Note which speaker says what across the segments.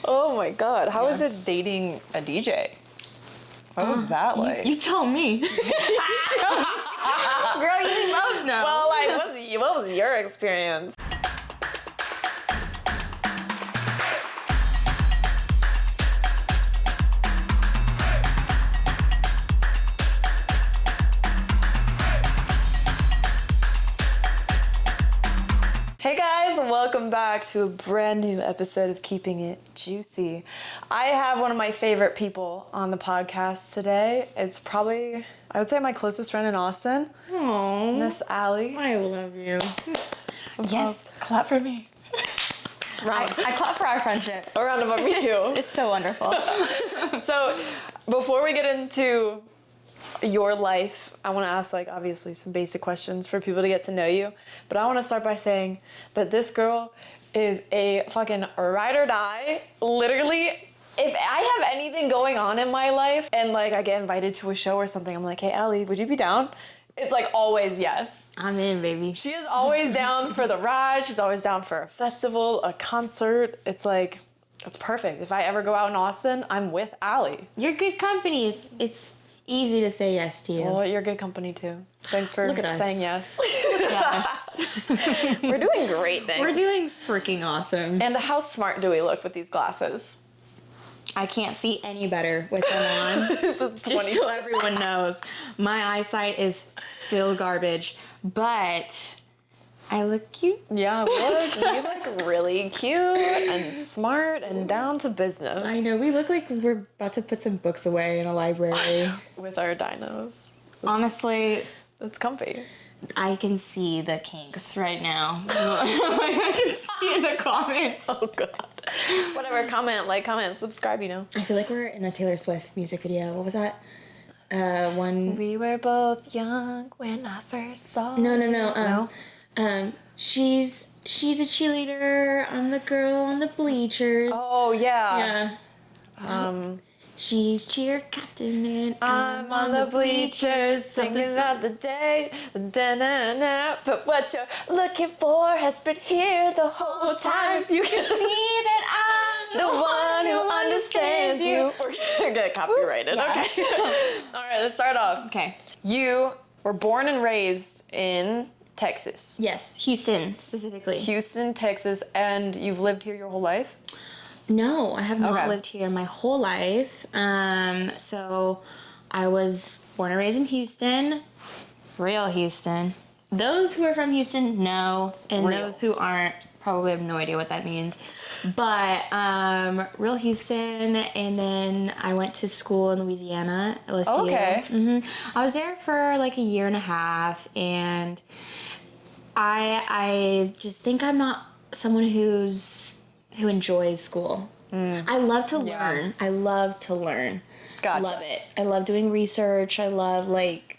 Speaker 1: Oh my god, how is it dating a DJ? What was that like?
Speaker 2: You tell me. Girl, you love no.
Speaker 1: Well, like, what was your experience? Hey guys, welcome back to a brand new episode of Keeping It Juicy. I have one of my favorite people on the podcast today. It's probably, I would say, my closest friend in Austin.
Speaker 2: Aww.
Speaker 1: Miss Allie.
Speaker 2: I love you.
Speaker 1: Yes, clap for me.
Speaker 2: I clap for our friendship.
Speaker 1: A round of applause, me too.
Speaker 2: It's so wonderful.
Speaker 1: So, before we get into your life, I want to ask, like, obviously some basic questions for people to get to know you. But I want to start by saying that this girl is a fucking ride or die. Literally, if I have anything going on in my life and, like, I get invited to a show or something, I'm like, hey, Allie, would you be down? It's, like, always yes.
Speaker 2: I'm in, baby.
Speaker 1: She is always down for the ride. She's always down for a festival, a concert. It's, like, it's perfect. If I ever go out in Austin, I'm with Allie.
Speaker 2: You're good company. It's easy to say yes to you.
Speaker 1: Well, you're good company too. Thanks for
Speaker 2: Look at us.
Speaker 1: saying yes.
Speaker 2: Yes.
Speaker 1: We're doing great things.
Speaker 2: We're doing freaking awesome.
Speaker 1: And how smart do we look with these glasses?
Speaker 2: I can't see any better with them on. Just so everyone knows, my eyesight is still garbage, but I look cute.
Speaker 1: Yeah, you look really cute and smart and down to business.
Speaker 2: I know, we look like we're about to put some books away in a library.
Speaker 1: With our dinos.
Speaker 2: Honestly,
Speaker 1: It's comfy.
Speaker 2: I can see the kinks right now. I can see in the comments.
Speaker 1: Oh god. Whatever, comment, subscribe, you know.
Speaker 2: I feel like we're in a Taylor Swift music video. What was that? One.
Speaker 1: We were both young when I first saw
Speaker 2: No.
Speaker 1: No?
Speaker 2: She's a cheerleader. I'm the girl on the bleachers.
Speaker 1: Oh yeah.
Speaker 2: Yeah. She's cheer captain and
Speaker 1: I'm on the bleachers singing about the day, da-na-na. But what you're looking for has been here the whole time. You can see that I'm the one who understands you. We're gonna get copyrighted.
Speaker 2: Yes.
Speaker 1: Okay. All right, let's start off.
Speaker 2: Okay.
Speaker 1: You were born and raised in Texas.
Speaker 2: Yes, Houston specifically.
Speaker 1: Houston, Texas, and you've lived here your whole life?
Speaker 2: No, I have not
Speaker 1: Okay.
Speaker 2: lived here my whole life. So I was born and raised in Houston, real Houston. Those who are from Houston know, and
Speaker 1: Real.
Speaker 2: those who aren't probably have no idea what that means. But real Houston, and then I went to school in Louisiana, LSU.
Speaker 1: Okay.
Speaker 2: I was there for like a year and a half, and I just think I'm not someone who enjoys school. I love to learn. I love to learn.
Speaker 1: Gotcha.
Speaker 2: Love it. I love doing research. I love, like,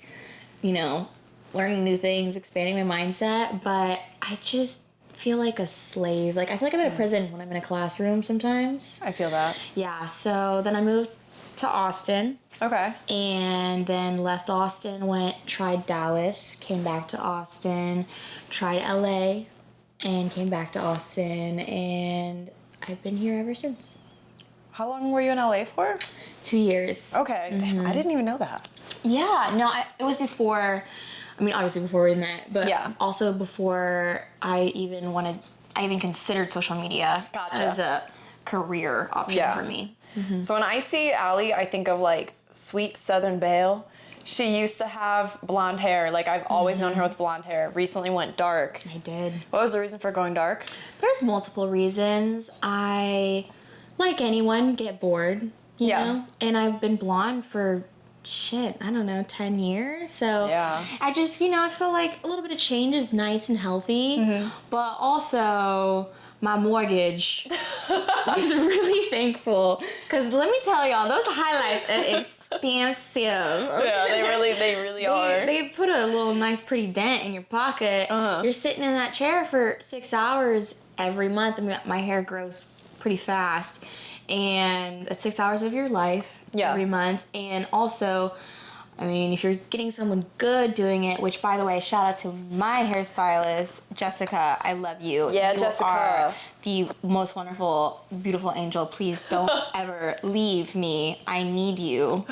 Speaker 2: learning new things, expanding my mindset. But I just feel like a slave. Like, I feel like I'm in a prison when I'm in a classroom sometimes.
Speaker 1: I feel that.
Speaker 2: Yeah, so then I moved to Austin.
Speaker 1: Okay.
Speaker 2: And then left Austin, tried Dallas, came back to Austin, tried LA, and came back to Austin, and I've been here ever since.
Speaker 1: How long were you in LA for?
Speaker 2: 2 years.
Speaker 1: Okay. Damn, I didn't even know that.
Speaker 2: Yeah, no, it was before, obviously before we met, but
Speaker 1: Yeah.
Speaker 2: also before I even considered social media
Speaker 1: Gotcha.
Speaker 2: as a career option
Speaker 1: Yeah.
Speaker 2: for me.
Speaker 1: So when I see Allie, I think of like sweet Southern Belle. She used to have blonde hair. Like, I've always known her with blonde hair. Recently went dark.
Speaker 2: I did.
Speaker 1: What was the reason for going dark?
Speaker 2: There's multiple reasons. I, like anyone, get bored, you
Speaker 1: Yeah.
Speaker 2: know? And I've been blonde for, 10 years. So
Speaker 1: Yeah.
Speaker 2: I just, I feel like a little bit of change is nice and healthy. But also, my mortgage was really thankful. Because let me tell y'all, those highlights are expensive.
Speaker 1: Yeah, they really are.
Speaker 2: They put a little nice pretty dent in your pocket. You're sitting in that chair for 6 hours every month. My hair grows pretty fast. And that's 6 hours of your life
Speaker 1: Yeah.
Speaker 2: every month. And also, I mean, if you're getting someone good doing it, which, by the way, shout out to my hairstylist, Jessica. I love you.
Speaker 1: Yeah,
Speaker 2: You
Speaker 1: Jessica.
Speaker 2: are the most wonderful, beautiful angel. Please don't ever leave me. I need you.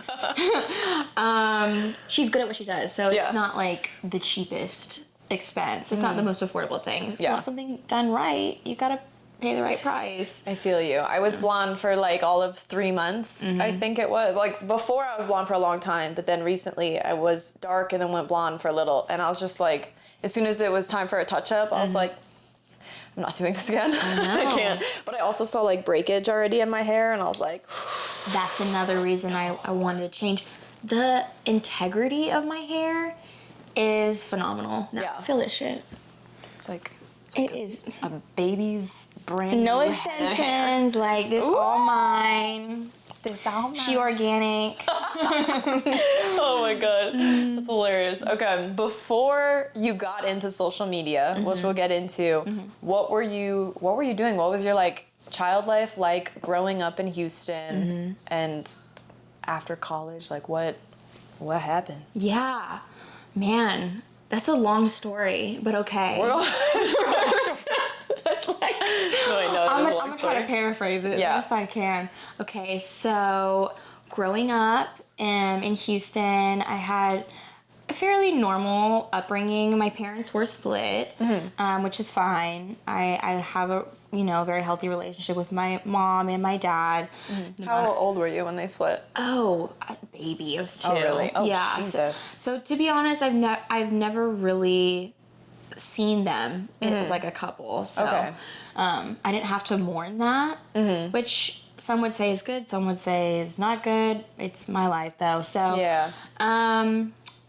Speaker 2: She's good at what she does, so it's not like the cheapest expense. It's not the most affordable thing. If you want something done right, you gotta pay the right price.
Speaker 1: I feel you. I was blonde for like all of 3 months. I think it was. Like before I was blonde for a long time, but then recently I was dark and then went blonde for a little. And I was just like, as soon as it was time for a touch up, I was like, I'm not doing this again. I can't. But I also saw like breakage already in my hair and I was like,
Speaker 2: that's another reason I wanted to change. The integrity of my hair is phenomenal. No, feel this shit.
Speaker 1: it's like
Speaker 2: It is.
Speaker 1: a baby's brand
Speaker 2: No
Speaker 1: new
Speaker 2: extensions, like this all mine.
Speaker 1: This all mine.
Speaker 2: She organic.
Speaker 1: Oh my god, that's hilarious. Okay, before you got into social media, which we'll get into, what were you doing? What was your like child life like growing up in Houston and after college? Like what happened?
Speaker 2: Yeah, man, that's a long story, but okay. That's like, I'm gonna try to paraphrase it best I can. Okay, so growing up in Houston, I had a fairly normal upbringing. My parents were split, which is fine. I have a very healthy relationship with my mom and my dad.
Speaker 1: How old were you when they split?
Speaker 2: Oh, a baby. I was 2.
Speaker 1: Oh, really? Oh,
Speaker 2: yeah.
Speaker 1: Jesus.
Speaker 2: So to be honest, I've never really seen them as like a couple. So I didn't have to mourn that, which some would say is good, some would say is not good. It's my life though. So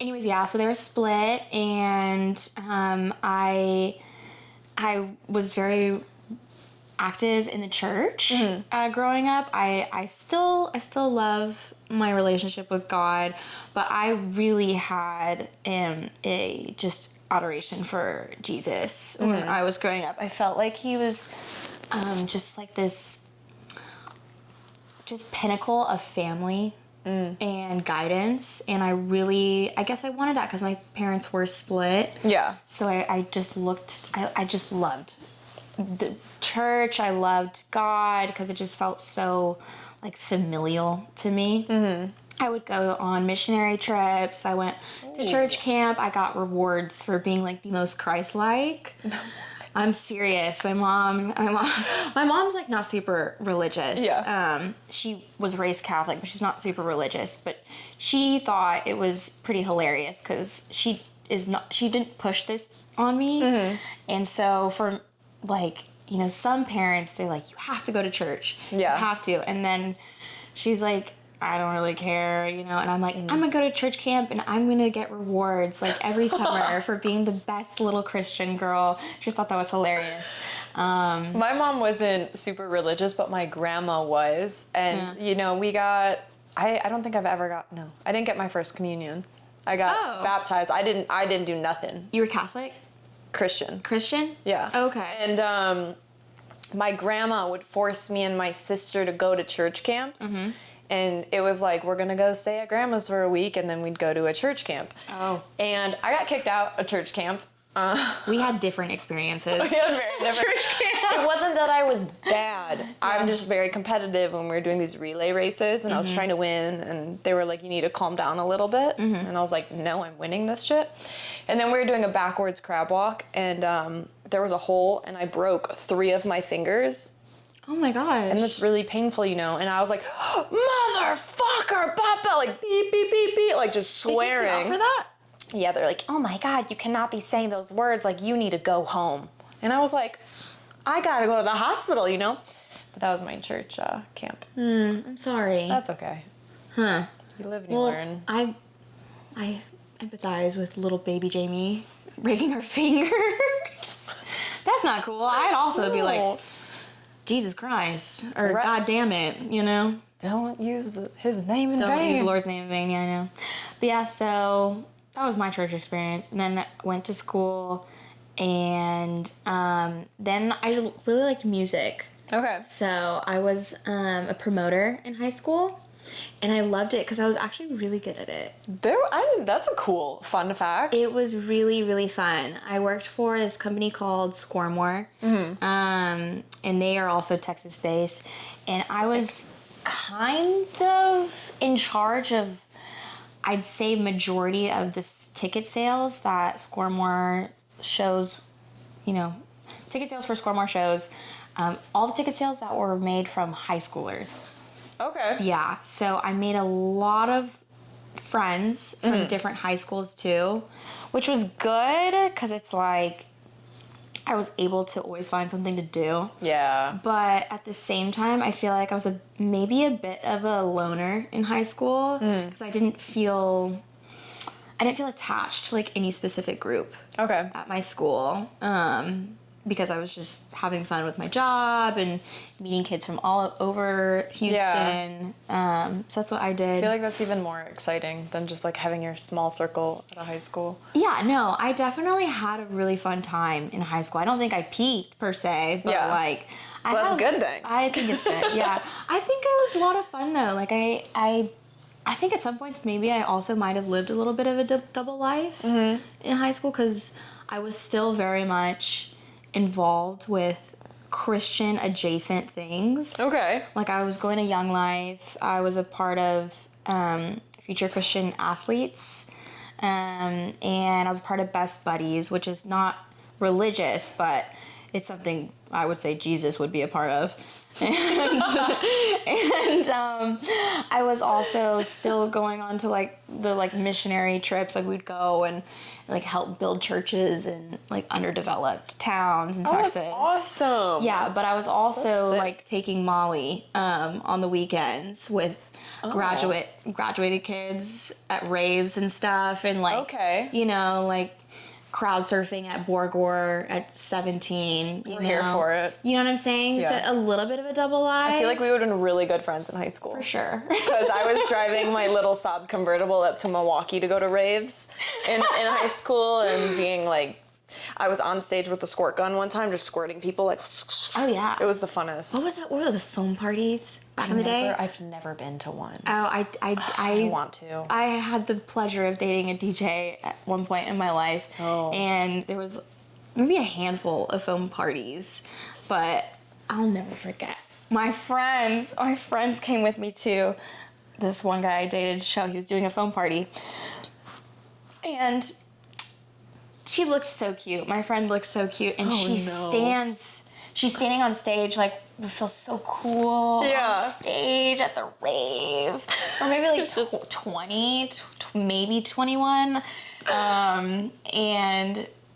Speaker 2: anyways, so they were split, and I was very active in the church growing up. I still love my relationship with God, but I really had a just adoration for Jesus when I was growing up. I felt like he was just like this just pinnacle of family and guidance, and I guess I wanted that because my parents were split. So I just loved the church. I loved God because it just felt so like familial to me. I would go on missionary trips. I went to church camp. I got rewards for being like the most Christ-like. I'm serious. My mom's like not super religious. She was raised Catholic, but she's not super religious. But she thought it was pretty hilarious because she didn't push this on me. And so for like, some parents, they're like, you have to go to church. You have to. And then she's like, I don't really care, and I'm like, I'm gonna go to church camp and I'm gonna get rewards like every summer for being the best little Christian girl. She just thought that was hilarious.
Speaker 1: My mom wasn't super religious, but my grandma was, and we got. I don't think I've ever got. No, I didn't get my first communion. I got baptized. I didn't do nothing.
Speaker 2: You were Catholic?
Speaker 1: Christian.
Speaker 2: Yeah. Okay.
Speaker 1: And my grandma would force me and my sister to go to church camps. And it was like, we're going to go stay at grandma's for a week, and then we'd go to a church camp. And I got kicked out of church camp.
Speaker 2: We had different experiences.
Speaker 1: We had very different. Church camp. It wasn't that I was bad. I'm just very competitive when we were doing these relay races, and I was trying to win, and they were like, you need to calm down a little bit. And I was like, no, I'm winning this shit. And then we were doing a backwards crab walk, and there was a hole, and I broke 3 of my fingers.
Speaker 2: Oh my gosh.
Speaker 1: And it's really painful, And I was like, motherfucker, papa, like beep, beep, beep, beep, like just swearing.
Speaker 2: They kicked you out for that?
Speaker 1: Yeah, they're like, oh my God, you cannot be saying those words, like you need to go home. And I was like, I gotta go to the hospital, But that was my church camp.
Speaker 2: I'm sorry.
Speaker 1: That's okay.
Speaker 2: Huh.
Speaker 1: You live and you learn.
Speaker 2: I empathize with little baby Jamie breaking her fingers. That's not cool. I'd also be like, Jesus Christ, or God damn it,
Speaker 1: Don't use his name in vain.
Speaker 2: Don't use the Lord's name in vain, I know. But yeah, so that was my church experience. And then I went to school, and then I really liked music.
Speaker 1: Okay.
Speaker 2: So I was a promoter in high school. And I loved it because I was actually really good at it.
Speaker 1: That's a cool fun fact.
Speaker 2: It was really, really fun. I worked for this company called Scoremore, and they are also Texas-based. And I was kind of in charge of, I'd say, majority of the ticket sales that Scoremore shows, ticket sales for Scoremore shows, all the ticket sales that were made from high schoolers.
Speaker 1: Okay.
Speaker 2: Yeah, so I made a lot of friends from different high schools too, which was good because it's like I was able to always find something to do.
Speaker 1: Yeah.
Speaker 2: But at the same time, I feel like I was maybe a bit of a loner in high school because I didn't feel attached to like any specific group
Speaker 1: Okay.
Speaker 2: at my school. Because I was just having fun with my job and meeting kids from all over Houston. So that's what I did.
Speaker 1: I feel like that's even more exciting than just like having your small circle at a high school.
Speaker 2: Yeah, no, I definitely had a really fun time in high school. I don't think I peaked per se, but like...
Speaker 1: That's a good thing.
Speaker 2: I think it's good, yeah. I think it was a lot of fun though. Like I think at some points maybe I also might have lived a little bit of a double life in high school because I was still very much involved with Christian adjacent things.
Speaker 1: Okay.
Speaker 2: Like I was going to Young Life. I was a part of Future Christian Athletes. And I was a part of Best Buddies, which is not religious, but it's something I would say Jesus would be a part of. And I was also still going on to like the like missionary trips. Like we'd go and like help build churches in like underdeveloped towns in Texas.
Speaker 1: That's awesome.
Speaker 2: Yeah, but I was also like taking Molly on the weekends with graduated kids at raves and stuff, and like like crowd surfing at Borgor at 17.
Speaker 1: We're here for it.
Speaker 2: You know what I'm saying?
Speaker 1: Yeah.
Speaker 2: So a little bit of a double life.
Speaker 1: I feel like we would have been really good friends in high school.
Speaker 2: For sure.
Speaker 1: Because I was driving my little Saab convertible up to Milwaukee to go to raves in high school and being like, I was on stage with the squirt gun one time, just squirting people like.
Speaker 2: Oh yeah.
Speaker 1: It was the funnest.
Speaker 2: What was that? What were the foam parties back in the day?
Speaker 1: I've never been to one.
Speaker 2: Oh,
Speaker 1: I want to.
Speaker 2: I had the pleasure of dating a DJ at one point in my life, and there was maybe a handful of foam parties, but I'll never forget. My friends came with me to this one guy I dated show. He was doing a foam party, and she looked so cute. My friend looked so cute, and she's standing on stage like we feel so cool on stage at the rave, or maybe like 20, maybe 21, and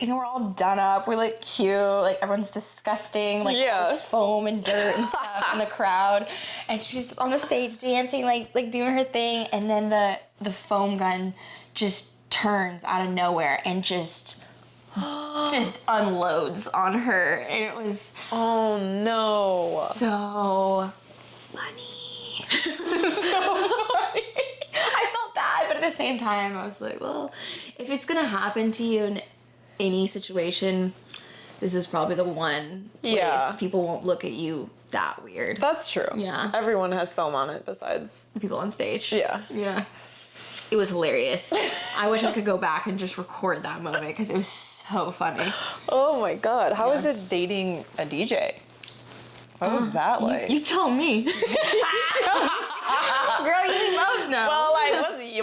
Speaker 2: we're all done up. We're like cute, like everyone's disgusting, like there's foam and dirt and stuff in the crowd, and she's on the stage dancing, like doing her thing, and then the foam gun just turns out of nowhere and just unloads on her, and it was so funny. I felt bad, but at the same time I was like, well, if it's gonna happen to you in any situation, this is probably the one place people won't look at you that weird.
Speaker 1: That's true.
Speaker 2: Yeah.
Speaker 1: Everyone has foam on it besides
Speaker 2: the people on stage.
Speaker 1: Yeah.
Speaker 2: It was hilarious. I wish I could go back and just record that moment because it was so funny.
Speaker 1: Oh my god. How is it dating a DJ? What was that like?
Speaker 2: You tell me. Girl, you love no.
Speaker 1: Well, like,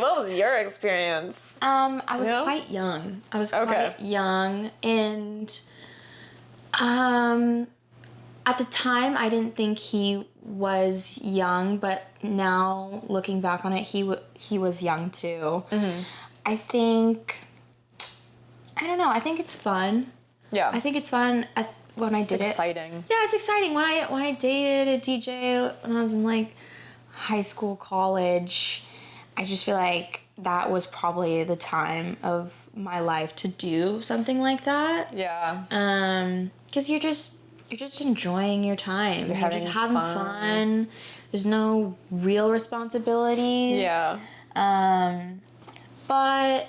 Speaker 1: what was your experience?
Speaker 2: I was quite young. Quite young, and at the time I didn't think he was young, but now looking back on it, he was young too. Mm-hmm. I don't know. I think it's fun. Yeah. I think it's fun when I did it. It's
Speaker 1: exciting.
Speaker 2: Yeah, it's exciting. When I dated a DJ when I was in like high school, college, I just feel like that was probably the time of my life to do something like that. Yeah. Because you're just enjoying your time. You're just having fun. There's no real responsibilities. Yeah. But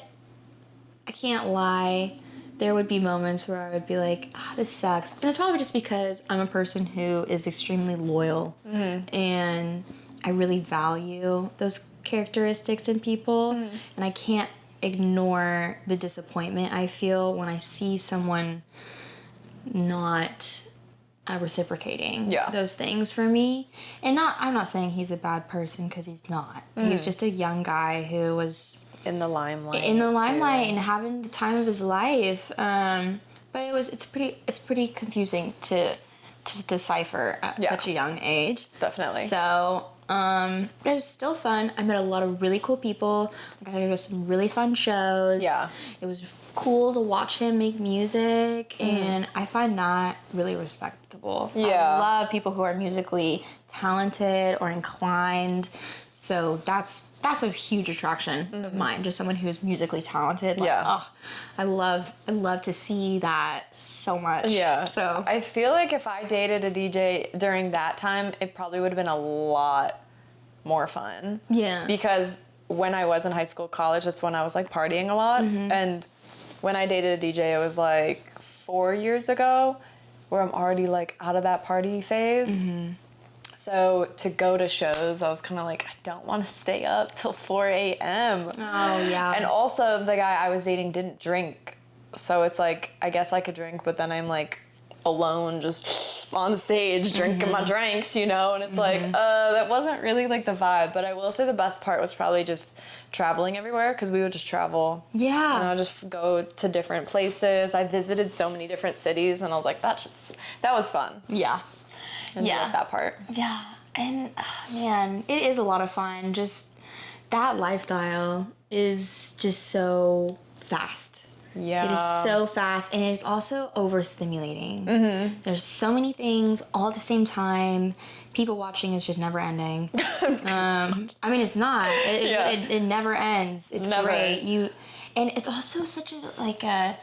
Speaker 2: I can't lie. There would be moments where I would be like, this sucks. And it's probably just because I'm a person who is extremely loyal. Mm-hmm. And I I really value those characteristics in people, and I can't ignore the disappointment I feel when I see someone not reciprocating those things for me. And I'm not saying he's a bad person, because he's not. He's just a young guy who was
Speaker 1: In the limelight.
Speaker 2: and having the time of his life. But it's pretty confusing to decipher at such a young age.
Speaker 1: Definitely.
Speaker 2: So, but it was still fun. I met a lot of really cool people. I got to go to some really fun shows.
Speaker 1: Yeah.
Speaker 2: It was cool to watch him make music, and I find that really respectable.
Speaker 1: Yeah.
Speaker 2: I love people who are musically talented or inclined. So that's a huge attraction of mine, just someone who's musically talented. Like, I love to see that so much.
Speaker 1: Yeah.
Speaker 2: So
Speaker 1: I feel like if I dated a DJ during that time, it probably would have been a lot more fun.
Speaker 2: Yeah.
Speaker 1: Because when I was in high school, college, that's when I was like partying a lot. And when I dated a DJ, it was like 4 years ago, where I'm already like out of that party phase. So to go to shows, I was kind of like, I don't want to stay up till 4 a.m.
Speaker 2: Oh, yeah.
Speaker 1: And also, the guy I was dating didn't drink. So it's like, I guess I could drink, but then I'm like alone just on stage drinking my drinks, you know? And it's like, that wasn't really like the vibe. But I will say the best part was probably just traveling everywhere, because we would just travel.
Speaker 2: Yeah.
Speaker 1: And I would just go to different places. I visited so many different cities, and I was like, that was fun.
Speaker 2: Yeah.
Speaker 1: And I like that part.
Speaker 2: Yeah. And man, it is a lot of fun. Just that lifestyle is just so fast.
Speaker 1: Yeah.
Speaker 2: It is so fast, and it is also overstimulating. There's so many things all at the same time. People watching is just never ending. I mean, it's not. It never ends. It's
Speaker 1: Never.
Speaker 2: great. And it's also such a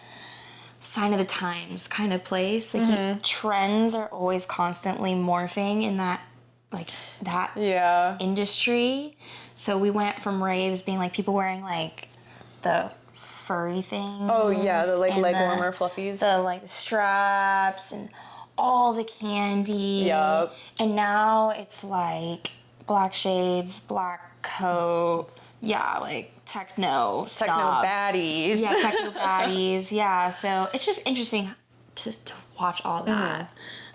Speaker 2: sign of the times kind of place. Like trends are always constantly morphing in that industry. So we went from raves being like people wearing like the furry things.
Speaker 1: Oh yeah, the like
Speaker 2: and
Speaker 1: leg warmer fluffies.
Speaker 2: the like the straps and all the candy.
Speaker 1: Yup.
Speaker 2: And now it's like black shades, black coat. Yeah, like techno stuff.
Speaker 1: baddies.
Speaker 2: Yeah, techno baddies. Yeah, so it's just interesting to watch all that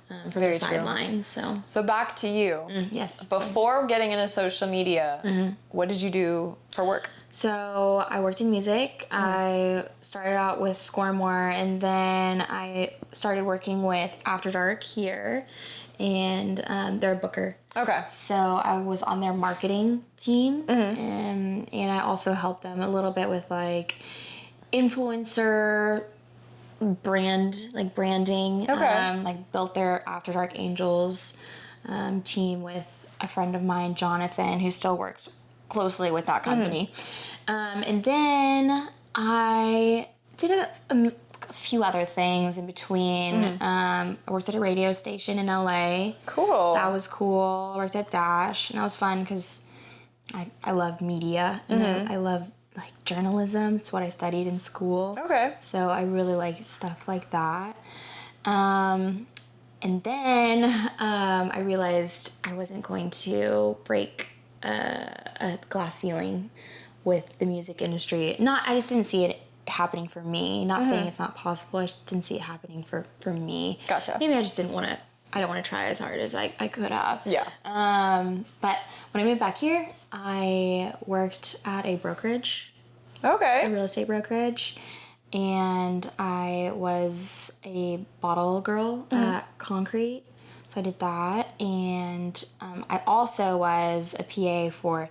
Speaker 2: from
Speaker 1: Very
Speaker 2: the
Speaker 1: true.
Speaker 2: sidelines.
Speaker 1: So back to you.
Speaker 2: Yes.
Speaker 1: Before getting into social media, what did you do for work?
Speaker 2: So I worked in music. I started out with Scoremore, and then I started working with After Dark here, and they're a booker.
Speaker 1: Okay.
Speaker 2: So I was on their marketing team, and I also helped them a little bit with like influencer branding.
Speaker 1: Okay.
Speaker 2: Like built their After Dark Angels team with a friend of mine, Jonathan, who still works closely with that company. And then I did a few other things in between. I worked at a radio station in LA.
Speaker 1: Cool.
Speaker 2: That was cool. I worked at Dash, and that was fun because I love media, and I love like journalism. It's what I studied in school.
Speaker 1: Okay.
Speaker 2: So I really like stuff like that. And then I realized I wasn't going to break a glass ceiling with the music industry. I just didn't see it happening for me. Not saying it's not possible. I just didn't see it happening for me.
Speaker 1: Gotcha.
Speaker 2: Maybe I just didn't want to. I don't want to try as hard as I could have.
Speaker 1: Yeah.
Speaker 2: But when I moved back here, I worked at a brokerage,
Speaker 1: Okay.
Speaker 2: a real estate brokerage, and I was a bottle girl at Concrete. So I did that, and I also was a PA for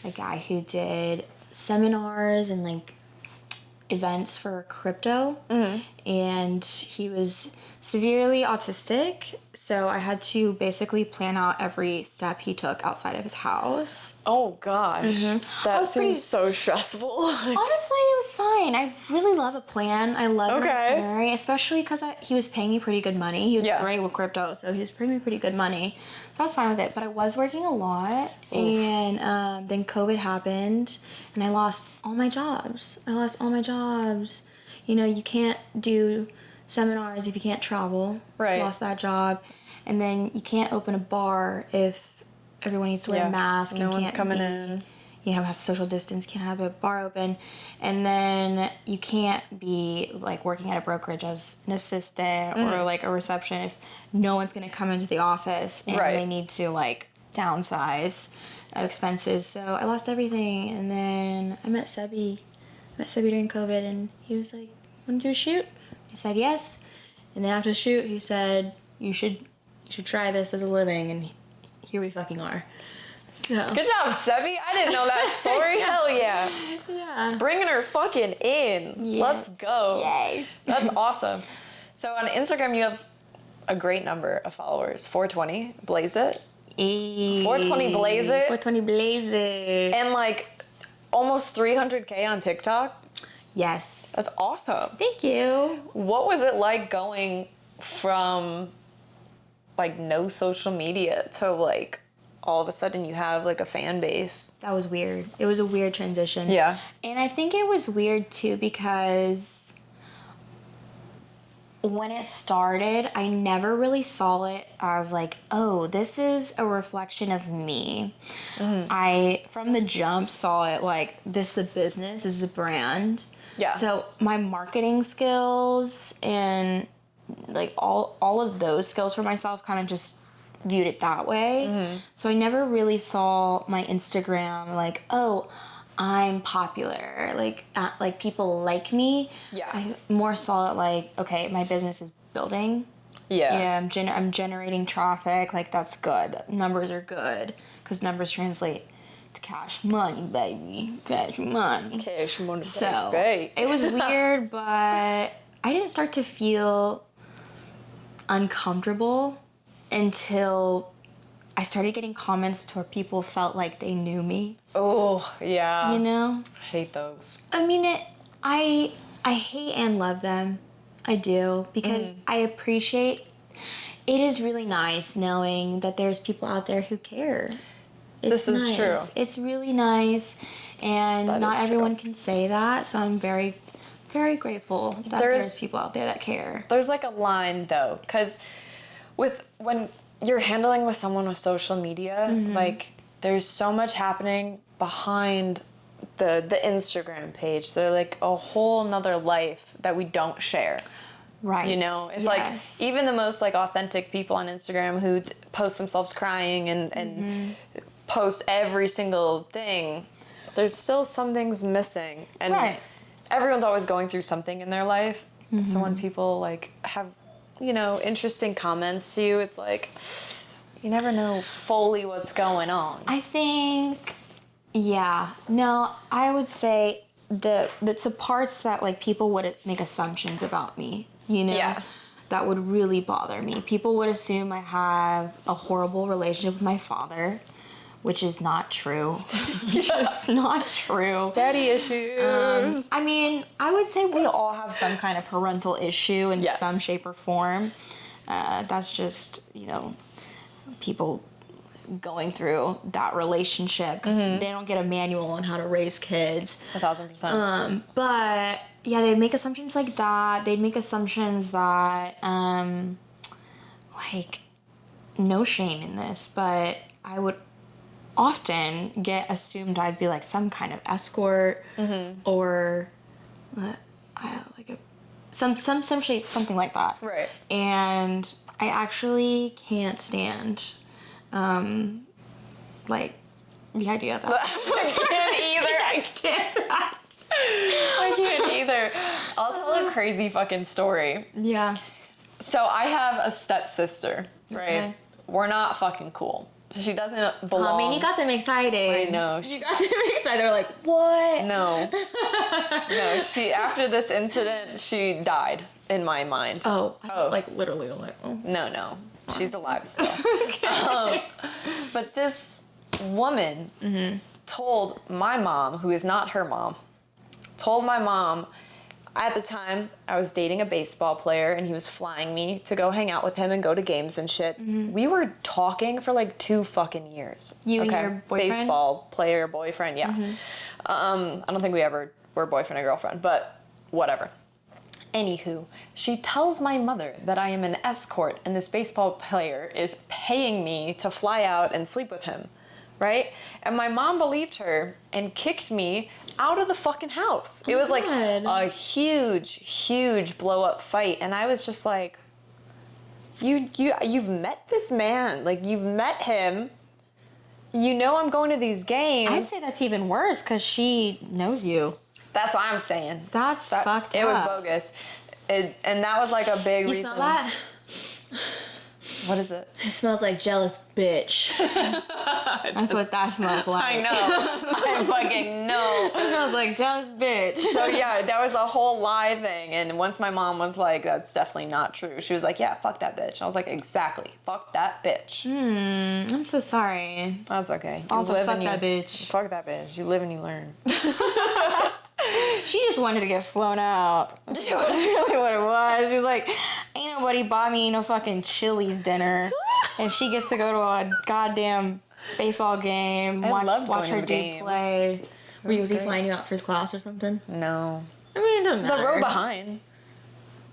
Speaker 2: a guy who did seminars and like events for crypto, and he was severely autistic, so I had to basically plan out every step he took outside of his house.
Speaker 1: Oh gosh. That
Speaker 2: was
Speaker 1: seems
Speaker 2: pretty-
Speaker 1: so stressful.
Speaker 2: Honestly, it was fine. I really love a plan. I love an
Speaker 1: Okay.
Speaker 2: itinerary, especially because he was paying me pretty good money. He was
Speaker 1: Yeah.
Speaker 2: great with crypto, so he was paying me pretty good money. So I was fine with it, but I was working a lot, and then COVID happened, and I lost all my jobs. You know, you can't do seminars if you can't travel.
Speaker 1: Right.
Speaker 2: So I lost that job. And then you can't open a bar if everyone needs to wear a mask.
Speaker 1: No
Speaker 2: and
Speaker 1: one's
Speaker 2: can't
Speaker 1: coming
Speaker 2: be,
Speaker 1: in.
Speaker 2: You have social distance, can't have a bar open. And then you can't be like working at a brokerage as an assistant or like a reception if no one's going to come into the office and
Speaker 1: Right.
Speaker 2: they need to like downsize expenses. So I lost everything. And then I met Sebi during COVID, and he was like, "Want to do a shoot?" I said yes. And then after the shoot, he said, you should try this as a living, and here we fucking are. So
Speaker 1: Good job, Sebi. I didn't know that story. Hell yeah.
Speaker 2: yeah.
Speaker 1: Bringing her fucking in.
Speaker 2: Yeah.
Speaker 1: Let's go.
Speaker 2: Yay.
Speaker 1: That's awesome. So on Instagram, you have a great number of followers. 420, blaze it. 420 blaze it.
Speaker 2: 420 blaze it.
Speaker 1: And like almost 300K on TikTok.
Speaker 2: Yes.
Speaker 1: That's awesome.
Speaker 2: Thank you.
Speaker 1: What was it like going from like no social media to like all of a sudden you have like a fan base?
Speaker 2: That was weird. It was a weird transition.
Speaker 1: Yeah.
Speaker 2: And I think it was weird too because when it started, I never really saw it as like, oh, this is a reflection of me. I, from the jump, saw it like, this is a business, this is a brand.
Speaker 1: Yeah.
Speaker 2: So my marketing skills and like all of those skills for myself kind of just viewed it that way. So I never really saw my Instagram like, oh, I'm popular, like people like me.
Speaker 1: Yeah.
Speaker 2: I more saw it like, okay, my business is building.
Speaker 1: Yeah.
Speaker 2: Yeah, I'm generating traffic. Like that's good. Numbers are good because numbers translate to cash money, baby. Cash money.
Speaker 1: Cash money.
Speaker 2: So
Speaker 1: baby.
Speaker 2: it was weird, but I didn't start to feel uncomfortable until I started getting comments to where people felt like they knew me.
Speaker 1: Oh, yeah.
Speaker 2: You know?
Speaker 1: I hate those.
Speaker 2: I mean, I hate and love them. I do, because I appreciate. It is really nice knowing that there's people out there who care.
Speaker 1: This is
Speaker 2: nice.
Speaker 1: true.
Speaker 2: It's really nice, and
Speaker 1: That
Speaker 2: not
Speaker 1: is
Speaker 2: everyone
Speaker 1: true.
Speaker 2: can say that. So I'm very, very grateful that there's people out there that care.
Speaker 1: There's like a line though, because when you're handling with someone with social media, like there's so much happening behind the Instagram page. They're like a whole nother life that we don't share.
Speaker 2: Right.
Speaker 1: You know, it's
Speaker 2: Yes.
Speaker 1: like even the most like authentic people on Instagram who post themselves crying and post every single thing, there's still some things missing. And
Speaker 2: Right.
Speaker 1: everyone's always going through something in their life. So when people like have, you know, interesting comments to you, it's like you never know fully what's going on.
Speaker 2: I think, yeah. No, I would say that's the parts that like people would make assumptions about me, you know?
Speaker 1: Yeah.
Speaker 2: That would really bother me. People would assume I have a horrible relationship with my father, which is not true. It's not true.
Speaker 1: Daddy issues.
Speaker 2: I mean, I would say we all have some kind of parental issue in
Speaker 1: Yes.
Speaker 2: some shape or form. That's just, you know, people going through that relationship because they don't get a manual on how to raise kids.
Speaker 1: 1,000%.
Speaker 2: But yeah, they'd make assumptions like that. They'd make assumptions that, like, no shame in this, but I would often get assumed I'd be like some kind of escort or like some shape, something like that.
Speaker 1: Right.
Speaker 2: And I actually can't stand like the idea of that.
Speaker 1: I can't either.
Speaker 2: I stand that.
Speaker 1: I can't either. I'll tell a crazy fucking story.
Speaker 2: Yeah.
Speaker 1: So I have a stepsister, right?
Speaker 2: Okay.
Speaker 1: We're not fucking cool. She doesn't belong.
Speaker 2: I mean, you got them excited.
Speaker 1: I know.
Speaker 2: You got them excited. They're like, what?
Speaker 1: No. No, she, after this incident, she died in my mind.
Speaker 2: Oh,
Speaker 1: Oh.
Speaker 2: like literally, like, oh.
Speaker 1: No. She's alive still. But this woman told my mom, who is not her mom, told my mom, at the time, I was dating a baseball player and he was flying me to go hang out with him and go to games and shit. We were talking for like 2 fucking years.
Speaker 2: You and your boyfriend?
Speaker 1: Baseball player, boyfriend, yeah. I don't think we ever were boyfriend or girlfriend, but whatever. Anywho, she tells my mother that I am an escort and this baseball player is paying me to fly out and sleep with him, right? And my mom believed her and kicked me out of the fucking house. It was like a huge blow up fight, and I was just like, you've met this man, like you've met him. You know I'm going to these games.
Speaker 2: I'd say that's even worse because she knows you.
Speaker 1: That's what I'm saying.
Speaker 2: That's fucked up.
Speaker 1: It was bogus. And that was like a big reason.
Speaker 2: You smell that?
Speaker 1: What is it?
Speaker 2: It smells like jealous bitch. That's what that smells like.
Speaker 1: I know. I fucking know.
Speaker 2: It smells like jealous bitch.
Speaker 1: So yeah, that was a whole lie thing. And once my mom was like, that's definitely not true, she was like, yeah, fuck that bitch. I was like, exactly. Fuck that bitch.
Speaker 2: I'm so sorry.
Speaker 1: That's okay. You
Speaker 2: Also,
Speaker 1: live
Speaker 2: fuck
Speaker 1: and you-
Speaker 2: that bitch.
Speaker 1: Fuck that bitch. You live and you learn.
Speaker 2: She just wanted to get flown out. That's really what it was. She was like, ain't nobody bought me no fucking Chili's dinner. And she gets to go to a goddamn baseball game,
Speaker 1: loved
Speaker 2: watch
Speaker 1: going
Speaker 2: her
Speaker 1: to
Speaker 2: dude
Speaker 1: games.
Speaker 2: play. Was he
Speaker 1: great.
Speaker 2: flying you out first class or something?
Speaker 1: No.
Speaker 2: I mean, it doesn't
Speaker 1: The
Speaker 2: matter.
Speaker 1: row behind.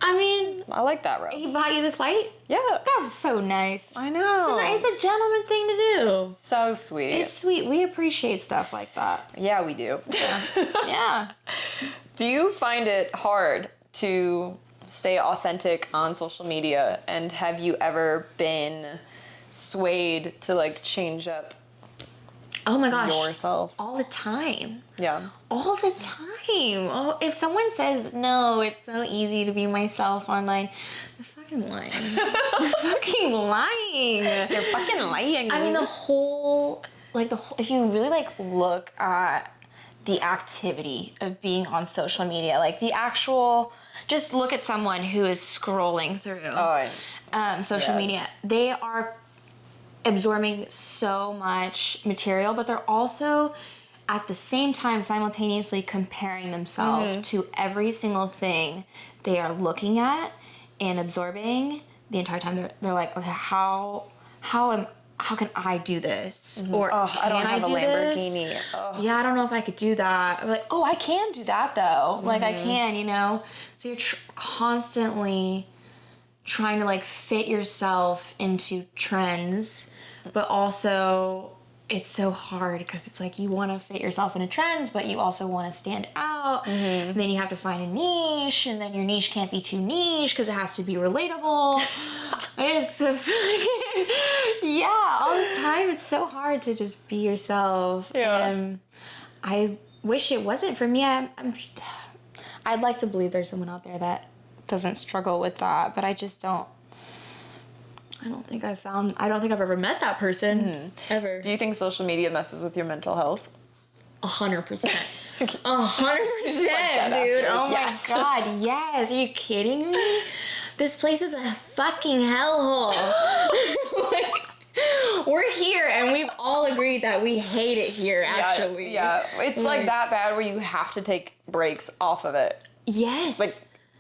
Speaker 2: I mean,
Speaker 1: I like that row.
Speaker 2: he bought you the flight?
Speaker 1: Yeah.
Speaker 2: That's so nice.
Speaker 1: I know.
Speaker 2: It's a gentleman thing to do.
Speaker 1: So sweet.
Speaker 2: It's sweet. We appreciate stuff like that.
Speaker 1: Yeah, we do.
Speaker 2: Yeah.
Speaker 1: Do you find it hard to stay authentic on social media? And have you ever been swayed to like change up
Speaker 2: Oh my gosh.
Speaker 1: yourself?
Speaker 2: All the time.
Speaker 1: Yeah.
Speaker 2: All the time. Oh, if someone says, no, it's so easy to be myself online, they're fucking lying. They're fucking lying.
Speaker 1: You're fucking lying.
Speaker 2: I mean, if you really like look at the activity of being on social media, like the actual, just look at someone who is scrolling through social
Speaker 1: Yes.
Speaker 2: media. They are absorbing so much material, but they're also at the same time simultaneously comparing themselves to every single thing they are looking at and absorbing the entire time. They're like, okay, how can I do this? Or
Speaker 1: Oh,
Speaker 2: can
Speaker 1: I don't have a
Speaker 2: do
Speaker 1: Lamborghini.
Speaker 2: this?
Speaker 1: Oh.
Speaker 2: Yeah, I don't know if I could do that. I'm like, oh, I can do that though. Like I can, you know? So you're constantly trying to like fit yourself into trends, but also it's so hard because it's like you want to fit yourself into trends, but you also want to stand out. And then you have to find a niche, and then your niche can't be too niche because it has to be relatable. It's so yeah, all the time. It's so hard to just be yourself.
Speaker 1: Yeah.
Speaker 2: And I wish it wasn't for me. I'd like to believe there's someone out there that doesn't struggle with that, but I just don't. I don't think I've ever met that person ever.
Speaker 1: Do you think social media messes with your mental health?
Speaker 2: 100%. 100%, dude.
Speaker 1: answer is
Speaker 2: Oh my
Speaker 1: yes.
Speaker 2: god, yes. Are you kidding me? This place is a fucking hellhole. Like, we're here and we've all agreed that we hate it here, actually.
Speaker 1: Yeah. It's like that bad where you have to take breaks off of it.
Speaker 2: Yes.
Speaker 1: Like,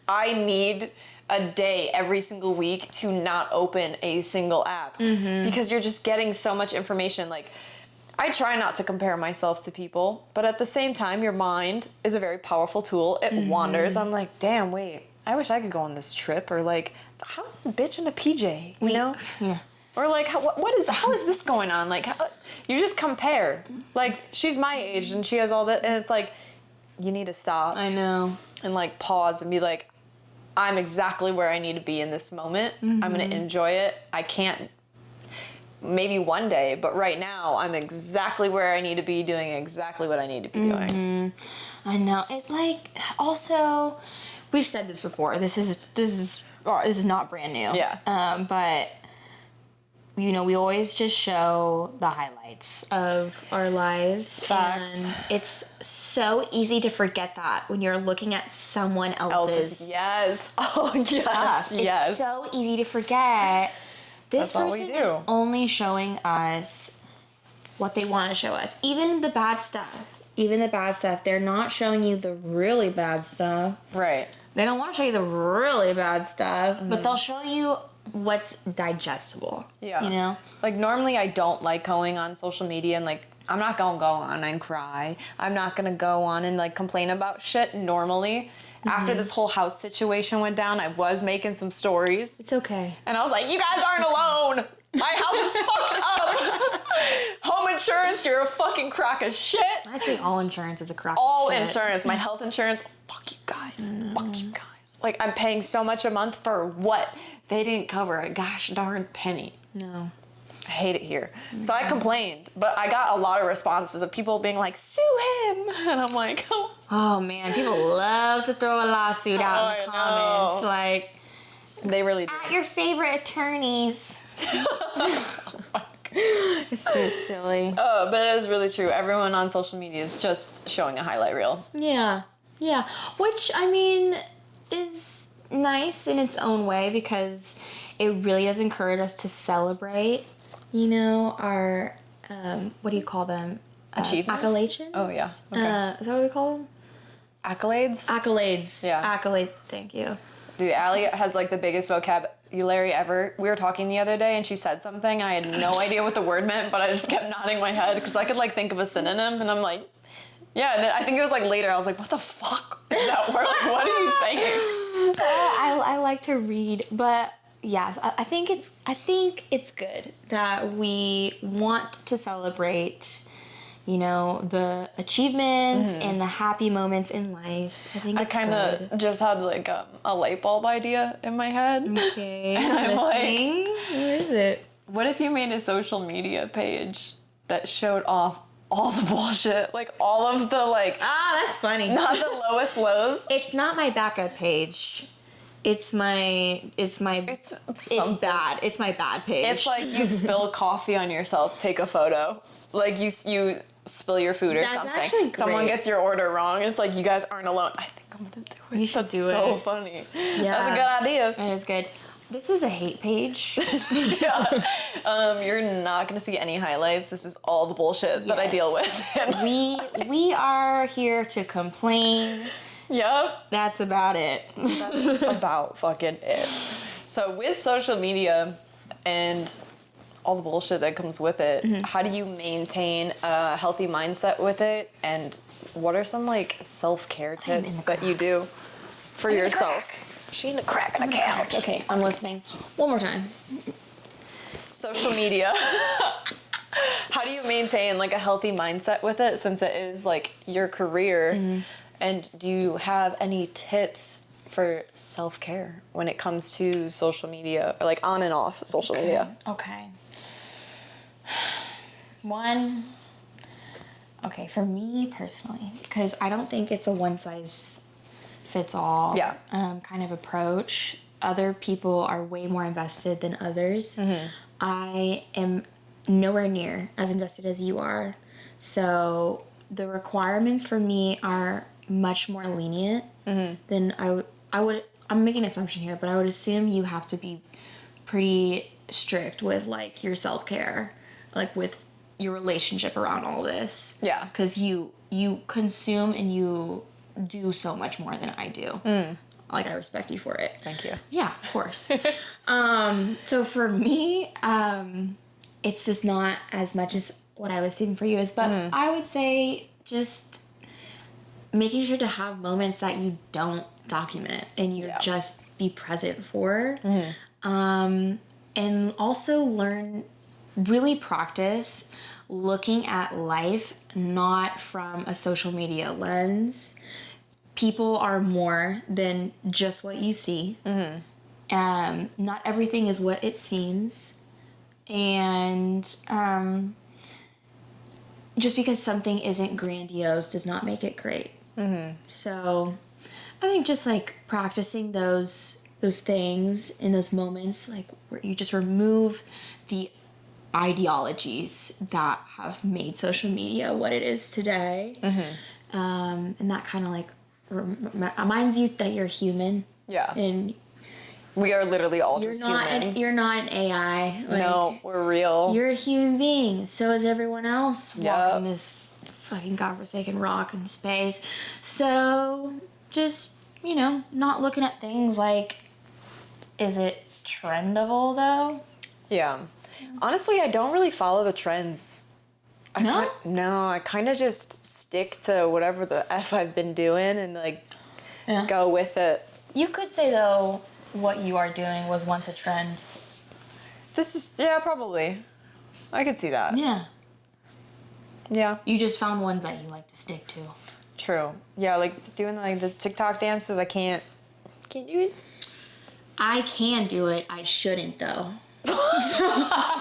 Speaker 1: I need a day every single week to not open a single app because you're just getting so much information. Like, I try not to compare myself to people, but at the same time, your mind is a very powerful tool. It wanders. I'm like, damn, wait, I wish I could go on this trip. Or like, how's this bitch in a PJ, you know?
Speaker 2: Yeah.
Speaker 1: Or like, how is this going on? Like, you just compare. Like, she's my age and she has all that, and it's like, you need to stop
Speaker 2: I know.
Speaker 1: and like pause and be like, I'm exactly where I need to be in this moment. I'm gonna enjoy it. I can't, maybe one day, but right now I'm exactly where I need to be doing exactly what I need to be doing.
Speaker 2: I know. It like also, we've said this before. This is not brand new.
Speaker 1: Yeah.
Speaker 2: But you know, we always just show the highlights of our lives.
Speaker 1: Facts.
Speaker 2: And it's so easy to forget that when you're looking at someone else's
Speaker 1: Yes. Oh, yes.
Speaker 2: stuff.
Speaker 1: Yes.
Speaker 2: It's so easy to forget. This
Speaker 1: That's all we
Speaker 2: person
Speaker 1: do.
Speaker 2: is only showing us what they want to show us. Even the bad stuff. They're not showing you the really bad stuff.
Speaker 1: Right.
Speaker 2: They don't want to show you the really bad stuff, but they'll show you what's digestible.
Speaker 1: Yeah.
Speaker 2: You know?
Speaker 1: Like, normally I don't like going on social media and, like, I'm not gonna go on and cry. I'm not gonna go on and, like, complain about shit normally. After this whole house situation went down, I was making some stories.
Speaker 2: It's okay.
Speaker 1: And I was like, you guys aren't alone. My house is fucked up. Home insurance, you're a fucking crock of shit.
Speaker 2: I'd say all insurance is a crock.
Speaker 1: All
Speaker 2: of shit.
Speaker 1: insurance, my health insurance, fuck you guys. Fuck you guys. Like, I'm paying so much a month for what? They didn't cover a gosh darn penny.
Speaker 2: No.
Speaker 1: I hate it here. So I complained, but I got a lot of responses of people being like, sue him. And I'm like, oh.
Speaker 2: Oh man, people love to throw a lawsuit out in the comments.
Speaker 1: know.
Speaker 2: Like,
Speaker 1: They really do.
Speaker 2: at your favorite attorneys. It's so silly.
Speaker 1: But it is really true. Everyone on social media is just showing a highlight reel.
Speaker 2: Yeah. Yeah. Which, I mean, is nice in its own way because it really does encourage us to celebrate, you know, our, what do you call them?
Speaker 1: Achievements?
Speaker 2: Accolades?
Speaker 1: Oh, yeah. Okay.
Speaker 2: Is that what we call them?
Speaker 1: Accolades?
Speaker 2: Accolades.
Speaker 1: Yeah.
Speaker 2: Accolades. Thank you.
Speaker 1: Dude, Allie has like the biggest vocabulary ever. We were talking the other day and she said something and I had no idea what the word meant, but I just kept nodding my head because I could like think of a synonym and I'm like, yeah, and then I think it was like later I was like, what the fuck is that word? Like, what are you saying?
Speaker 2: I like to read, but yeah, I think it's good that we want to celebrate, you know, the achievements and the happy moments in life. I think
Speaker 1: I
Speaker 2: it's
Speaker 1: kind
Speaker 2: good.
Speaker 1: of just had like a light bulb idea in my head.
Speaker 2: Okay,
Speaker 1: And I'm
Speaker 2: listening. Where is it?
Speaker 1: What if you made a social media page that showed off all the bullshit? Like all of the like,
Speaker 2: Ah, that's funny.
Speaker 1: not the lowest lows.
Speaker 2: It's not my backup page. It's something. Bad. It's my bad page.
Speaker 1: It's like you spill coffee on yourself, take a photo. Like you spill your food or
Speaker 2: That's
Speaker 1: something.
Speaker 2: actually
Speaker 1: Someone
Speaker 2: great.
Speaker 1: gets your order wrong. It's like you guys aren't alone. I think I'm gonna do it.
Speaker 2: You should
Speaker 1: That's
Speaker 2: do
Speaker 1: so
Speaker 2: it.
Speaker 1: funny.
Speaker 2: Yeah.
Speaker 1: That's a good idea.
Speaker 2: That is good. This is a hate page.
Speaker 1: Yeah. You're not gonna see any highlights. This is all the bullshit that I
Speaker 2: Yes.
Speaker 1: deal with.
Speaker 2: we are here to complain.
Speaker 1: Yep.
Speaker 2: That's about it.
Speaker 1: That's about fucking it. So with social media and all the bullshit that comes with it, how do you maintain a healthy mindset with it? And what are some like self-care tips that you do for yourself? She in the crack on the couch.
Speaker 2: Okay, I'm listening. One more time.
Speaker 1: Social media. How do you maintain like a healthy mindset with it since it is like your career? And do you have any tips for self-care when it comes to social media, or like on and off social media?
Speaker 2: Okay. One. Okay, for me personally, because I don't think it's a one size fits all
Speaker 1: Yeah.
Speaker 2: kind of approach. Other people are way more invested than others. I am nowhere near as invested as you are. So the requirements for me are much more lenient than I would. I'm making an assumption here, but I would assume you have to be pretty strict with like your self-care, like with your relationship around all this.
Speaker 1: Yeah.
Speaker 2: Because you consume and you do so much more than I do. Like I respect you for it.
Speaker 1: Thank you.
Speaker 2: Yeah, of course. So for me, it's just not as much as what I was assuming for you is, but I would say just making sure to have moments that you don't document and you just be present for. And also really practice looking at life not from a social media lens. People are more than just what you see. Not everything is what it seems. And just because something isn't grandiose does not make it great. So I think just like practicing those things in those moments, like where you just remove the ideologies that have made social media what it is today. And that kind of like reminds you that you're human.
Speaker 1: Yeah.
Speaker 2: And
Speaker 1: We are literally all
Speaker 2: you're
Speaker 1: just
Speaker 2: not
Speaker 1: humans.
Speaker 2: you're not an AI. Like,
Speaker 1: no, we're real.
Speaker 2: you're a human being. So is everyone else
Speaker 1: Yep.
Speaker 2: walking this fucking godforsaken rock in space. So just, not looking at things like, is it trendable though.
Speaker 1: Yeah. Honestly, I don't really follow the trends.
Speaker 2: No?
Speaker 1: No, I kind of just stick to whatever the F I've been doing and like go with it.
Speaker 2: You could say though, what you are doing was once a trend.
Speaker 1: This is, yeah, probably. I could see that.
Speaker 2: Yeah.
Speaker 1: Yeah,
Speaker 2: You just found ones that you like to stick to.
Speaker 1: true. Yeah, like doing like the TikTok dances, I can't do it.
Speaker 2: I can do it. I shouldn't though.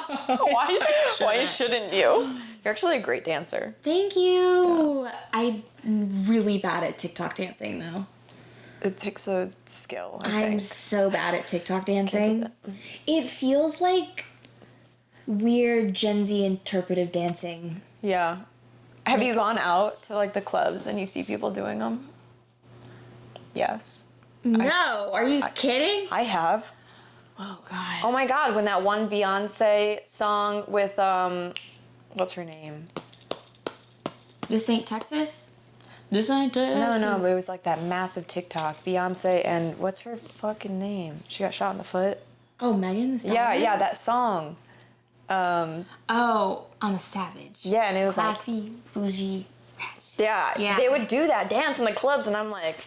Speaker 1: Why shouldn't you? You're actually a great dancer.
Speaker 2: Thank you. I'm really bad at TikTok dancing though.
Speaker 1: It takes a skill, I
Speaker 2: I'm
Speaker 1: think.
Speaker 2: so bad at TikTok dancing. It feels like weird Gen Z interpretive dancing.
Speaker 1: Yeah. Have you gone out to like the clubs and you see people doing them? Yes.
Speaker 2: No, are you kidding?
Speaker 1: I have.
Speaker 2: Oh god.
Speaker 1: Oh my god, when that one Beyonce song with what's her name?
Speaker 2: This ain't Texas? This ain't Texas.
Speaker 1: No, but it was like that massive TikTok. Beyonce and what's her fucking name? She got shot in the foot.
Speaker 2: Oh, Megan Thee Stallion?
Speaker 1: Yeah, that song.
Speaker 2: Oh, I'm a savage.
Speaker 1: Yeah, and it was like
Speaker 2: Classy, bougie, ratchet.
Speaker 1: yeah, they would do that dance in the clubs and I'm like,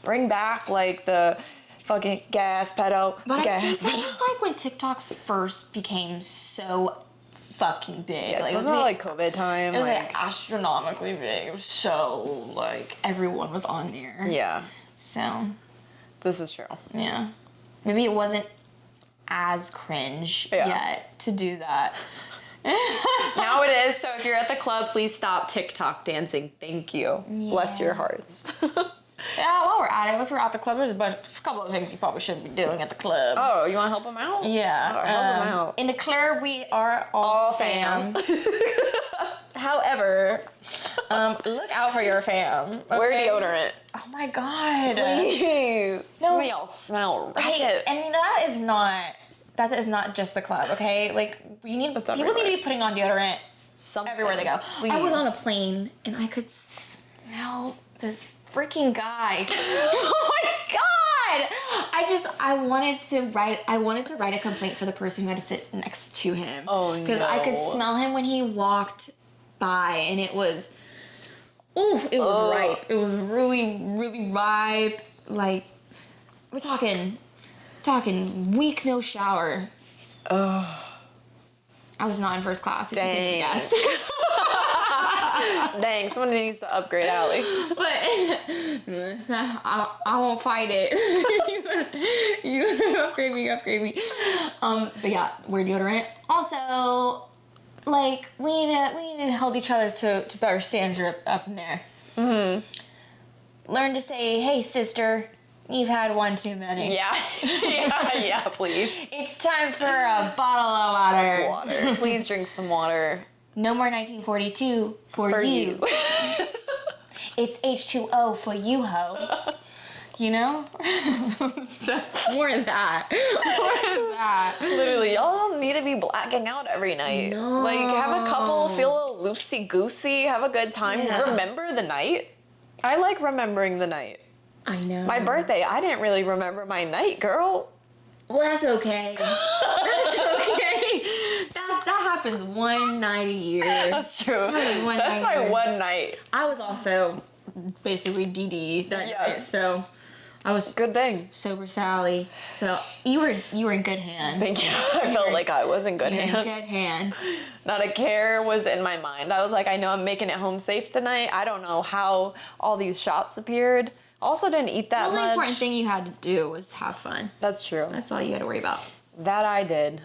Speaker 1: bring back like the fucking gas pedal.
Speaker 2: But I
Speaker 1: gas
Speaker 2: think that
Speaker 1: pedal.
Speaker 2: was like when TikTok first became so fucking big.
Speaker 1: Yeah,
Speaker 2: like,
Speaker 1: it wasn't like COVID time.
Speaker 2: it was like astronomically big. It was so like everyone was on there.
Speaker 1: yeah,
Speaker 2: So
Speaker 1: this is true.
Speaker 2: yeah, maybe it wasn't as cringe yet to do that.
Speaker 1: Now it is. So if you're at the club, please stop TikTok dancing. Thank you. Bless your hearts.
Speaker 2: Yeah, while we're at it, if you're at the club, there's a couple of things you probably shouldn't be doing at the club.
Speaker 1: Oh, you want to help them out?
Speaker 2: Yeah.
Speaker 1: Oh, help them out.
Speaker 2: In the club, we are all fam. However, look out for your fam. Okay?
Speaker 1: Wear deodorant.
Speaker 2: Oh my god.
Speaker 1: Please.
Speaker 2: No.
Speaker 1: Some of y'all smell ratchet.
Speaker 2: Hey, and that is not just the club, okay? Like people need
Speaker 1: everywhere.
Speaker 2: to be putting on deodorant
Speaker 1: Something.
Speaker 2: everywhere they go.
Speaker 1: Please.
Speaker 2: I was on a plane and I could smell this freaking guy. Oh my god! I wanted to write a complaint for the person who had to sit next to him.
Speaker 1: Oh, no.
Speaker 2: Because I could smell him when he walked by and it was ripe. It was really, really ripe. Like we're talking week no shower.
Speaker 1: Oh.
Speaker 2: I was not in first class, if
Speaker 1: Dang.
Speaker 2: you can guess.
Speaker 1: Dang, someone needs to upgrade Allie.
Speaker 2: But I won't fight it. you upgrade me. But yeah, wear deodorant. Also, like we need to hold each other to better standards up in there. Mm-hmm. Learn to say, "Hey, sister, you've had one too many."
Speaker 1: Yeah. yeah, please.
Speaker 2: It's time for a bottle of water.
Speaker 1: Water. Please drink some water.
Speaker 2: No more 1942 for you. It's H2O for you, ho. You know? So, more of that.
Speaker 1: Literally, y'all don't need to be blacking out every night.
Speaker 2: No.
Speaker 1: Like, have a couple, feel a little loosey-goosey, have a good time.
Speaker 2: Yeah.
Speaker 1: Remember the night. I like remembering the night.
Speaker 2: I know.
Speaker 1: My birthday, I didn't really remember my night, girl.
Speaker 2: Well, that's okay. That's okay. That happens one night a year.
Speaker 1: That's true.
Speaker 2: one
Speaker 1: That's
Speaker 2: night
Speaker 1: my
Speaker 2: here.
Speaker 1: one night.
Speaker 2: I was also basically DD that
Speaker 1: Yes.
Speaker 2: night, so I was
Speaker 1: Good thing.
Speaker 2: sober Sally. So you were in good hands.
Speaker 1: Thank you. I felt like I was in good
Speaker 2: You're in
Speaker 1: hands.
Speaker 2: good hands.
Speaker 1: Not a care was in my mind. I was like, I know I'm making it home safe tonight. I don't know how all these shots appeared. Also didn't eat that
Speaker 2: The only
Speaker 1: much.
Speaker 2: important thing you had to do was have fun.
Speaker 1: That's true.
Speaker 2: That's all you had to worry about.
Speaker 1: That I did.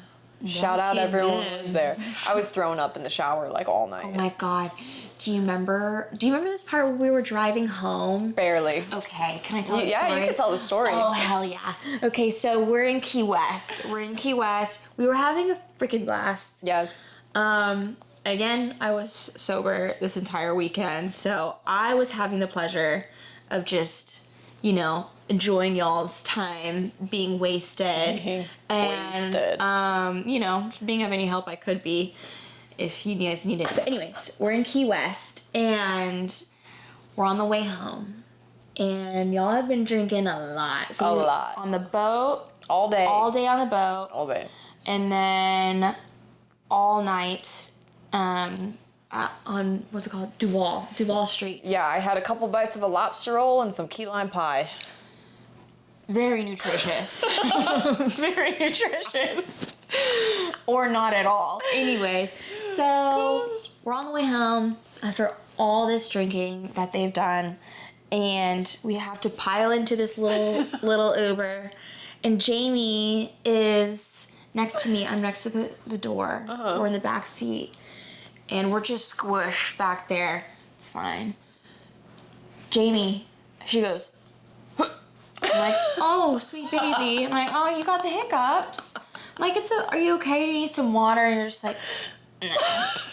Speaker 1: Shout out
Speaker 2: you
Speaker 1: everyone
Speaker 2: did.
Speaker 1: who was there. I was throwing up in the shower like all night.
Speaker 2: Oh my god. Do you remember this part where we were driving home?
Speaker 1: Barely.
Speaker 2: Okay, can I tell the
Speaker 1: Yeah,
Speaker 2: story?
Speaker 1: you could tell the story.
Speaker 2: Oh, hell yeah. Okay, so we're in Key West. We were having a freaking blast.
Speaker 1: Yes.
Speaker 2: Again, I was sober this entire weekend, so I was having the pleasure of just, enjoying y'all's time, being wasted.
Speaker 1: Wasted.
Speaker 2: And, just being of any help I could be if you guys need it. But anyways, we're in Key West, and we're on the way home. And y'all have been drinking a lot.
Speaker 1: A lot.
Speaker 2: On the boat,
Speaker 1: All day.
Speaker 2: All day on the boat.
Speaker 1: All day.
Speaker 2: And then all night on, what's it called? Duval Street.
Speaker 1: Yeah, I had a couple bites of a lobster roll and some key lime pie.
Speaker 2: Very nutritious. Very nutritious. Or not at all. Anyways, so we're on the way home after all this drinking that they've done, and we have to pile into this little Uber, and Jamie is next to me. I'm next to the door. We're in the back seat, and we're just squished back there. It's fine. Jamie, she goes, I'm like, oh, sweet baby. I'm like, oh, you got the hiccups. I'm like, are you okay? Do you need some water? And you're just like, no.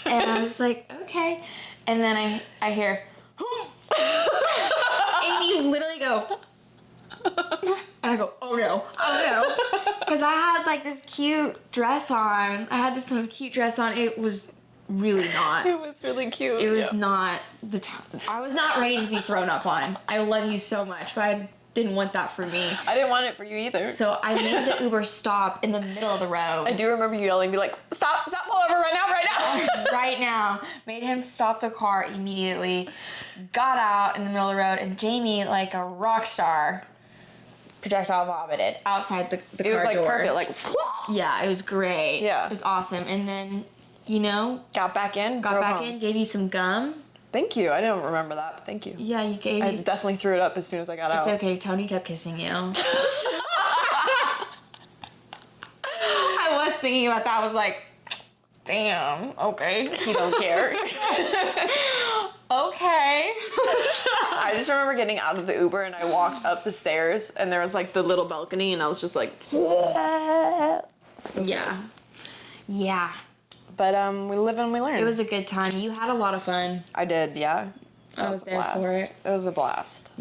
Speaker 2: And I'm just like, okay. And then I hear, and you literally go, and I go, oh no. Because I had like this cute dress on. I had this cute dress on. It was really not.
Speaker 1: It was really cute.
Speaker 2: It was not the time. I was not ready to be thrown up on. I love you so much, but I didn't want that for me.
Speaker 1: I didn't want it for you either.
Speaker 2: So I made the Uber stop in the middle of the road.
Speaker 1: I do remember you yelling, be like, stop, pull over right now.
Speaker 2: Right now. Made him stop the car immediately. Got out in the middle of the road, and Jamie, like a rock star, projectile vomited outside the car door.
Speaker 1: It was like perfect, like,
Speaker 2: yeah, it was great.
Speaker 1: Yeah.
Speaker 2: It was awesome. And then,
Speaker 1: got back in,
Speaker 2: gave you some gum.
Speaker 1: Thank you. I don't remember that, but thank you.
Speaker 2: Yeah, you gave
Speaker 1: I
Speaker 2: me.
Speaker 1: definitely threw it up as soon as I got out.
Speaker 2: It's okay. Tony kept kissing you. I was thinking about that. I was like, damn, okay.
Speaker 1: He don't care.
Speaker 2: Okay.
Speaker 1: I just remember getting out of the Uber and I walked up the stairs and there was like the little balcony and I was just like,
Speaker 2: Yeah.
Speaker 1: nice.
Speaker 2: Yeah.
Speaker 1: But we live and we learn.
Speaker 2: It was a good time. You had a lot of fun.
Speaker 1: I did, yeah.
Speaker 2: I was there for it.
Speaker 1: It was a blast.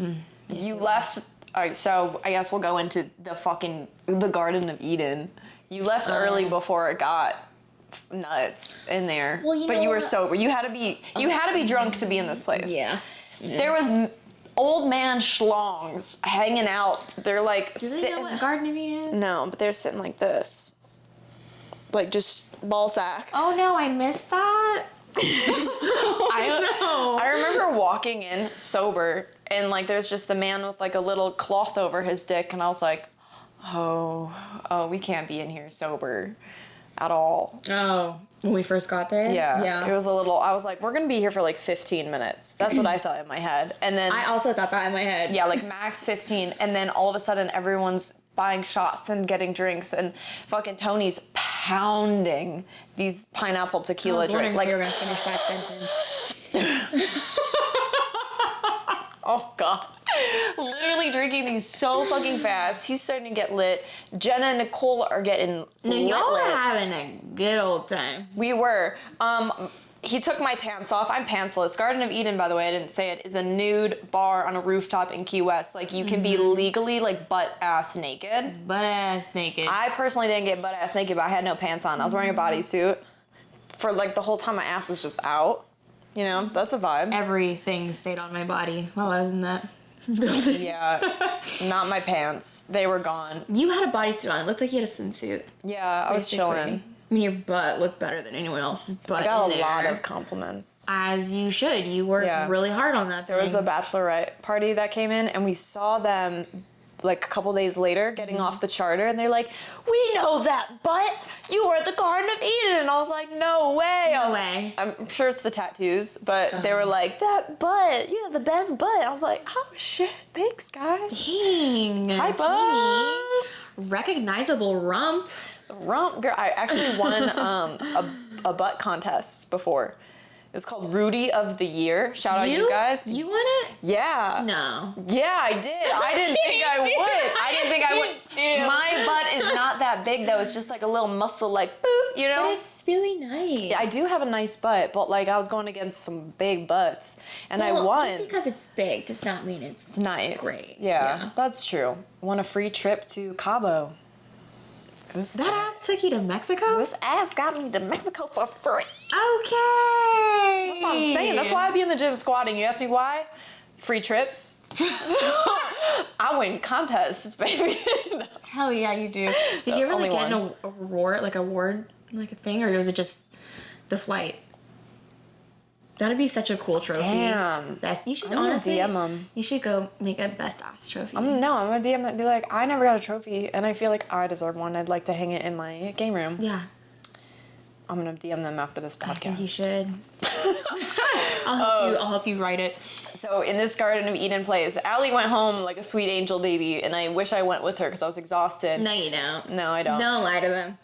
Speaker 1: You left. All right, so I guess we'll go into the Garden of Eden. You left early before it got nuts in there.
Speaker 2: Well,
Speaker 1: but you were sober. You had to be drunk to be in this place.
Speaker 2: Yeah.
Speaker 1: There was old man schlongs hanging out. They're like
Speaker 2: Do they
Speaker 1: sitting.
Speaker 2: know what Garden of Eden is?
Speaker 1: No, but they're sitting like this. Like just ball sack.
Speaker 2: Oh no, I missed that.
Speaker 1: I remember walking in sober and like there's just a man with like a little cloth over his dick and I was like, oh, we can't be in here sober at all.
Speaker 2: Oh, when we first got there?
Speaker 1: Yeah. It was I was like, we're gonna be here for like 15 minutes. That's what I thought in my head. And then
Speaker 2: I also thought that in my head.
Speaker 1: yeah, like max 15. And then all of a sudden everyone's buying shots and getting drinks and fucking Tony's pounding these pineapple tequila drinks. Like,
Speaker 2: you were gonna finish that sentence.
Speaker 1: oh god. Literally drinking these so fucking fast. He's starting to get lit. Jenna and Nicole are getting
Speaker 2: No, y'all
Speaker 1: lit.
Speaker 2: are having a good old time.
Speaker 1: We were. He took my pants off. I'm pantsless. Garden of Eden, by the way, I didn't say it, is a nude bar on a rooftop in Key West. Like, you can be legally, like, butt-ass naked.
Speaker 2: Butt-ass naked.
Speaker 1: I personally didn't get butt-ass naked, but I had no pants on. I was wearing a bodysuit. For, like, the whole time my ass was just out. You know, that's a vibe.
Speaker 2: Everything stayed on my body while I was in that building.
Speaker 1: Yeah. Not my pants. They were gone.
Speaker 2: You had a bodysuit on. It looked like you had a swimsuit.
Speaker 1: Yeah, I was
Speaker 2: basically.
Speaker 1: chilling.
Speaker 2: I mean, your butt looked better than anyone else's butt.
Speaker 1: I got
Speaker 2: in
Speaker 1: a lot
Speaker 2: there.
Speaker 1: of compliments.
Speaker 2: As you should. You worked really hard on that.
Speaker 1: There was a bachelorette party that came in, and we saw them like a couple days later getting off the charter, and they're like, "We know that butt. You were at the Garden of Eden," and I was like, "No way."
Speaker 2: No way.
Speaker 1: I'm sure it's the tattoos, but they were like, "That butt, you have the best butt." I was like, "Oh shit, thanks, guys."
Speaker 2: Dang.
Speaker 1: Hi,
Speaker 2: Kimmy. Recognizable rump.
Speaker 1: Rump girl. I actually won a butt contest before. It's called Rudy of the Year. Shout out you guys.
Speaker 2: You won it?
Speaker 1: Yeah.
Speaker 2: No.
Speaker 1: Yeah, I did. I didn't think I would. I didn't think I would. My butt is not that big though. It's just like a little muscle, like boop, you know.
Speaker 2: But it's really nice.
Speaker 1: Yeah, I do have a nice butt, but like I was going against some big butts, and I
Speaker 2: Well,
Speaker 1: won.
Speaker 2: Just because it's big does not mean it's
Speaker 1: Nice.
Speaker 2: great.
Speaker 1: Yeah, that's true. Won a free trip to Cabo.
Speaker 2: That ass took you to Mexico?
Speaker 1: This ass got me to Mexico for free.
Speaker 2: Okay.
Speaker 1: That's what I'm saying. That's why I be in the gym squatting. You ask me why? Free trips. I win contests, baby.
Speaker 2: Hell yeah, you do. Did you ever
Speaker 1: only
Speaker 2: like get
Speaker 1: one.
Speaker 2: an award, like a thing, or was it just the flight? That'd be such a cool trophy.
Speaker 1: Damn.
Speaker 2: Best. You should
Speaker 1: I'm gonna
Speaker 2: honestly.
Speaker 1: DM 'em.
Speaker 2: You should go make a best ass trophy.
Speaker 1: I'm gonna DM that and be like, I never got a trophy, and I feel like I deserve one. I'd like to hang it in my game room.
Speaker 2: Yeah,
Speaker 1: I'm gonna DM them after this podcast.
Speaker 2: I think you should. I'll help you write it.
Speaker 1: So in this Garden of Eden place, Allie went home like a sweet angel baby, and I wish I went with her because I was exhausted.
Speaker 2: No, you don't.
Speaker 1: No, I don't.
Speaker 2: Don't lie to them.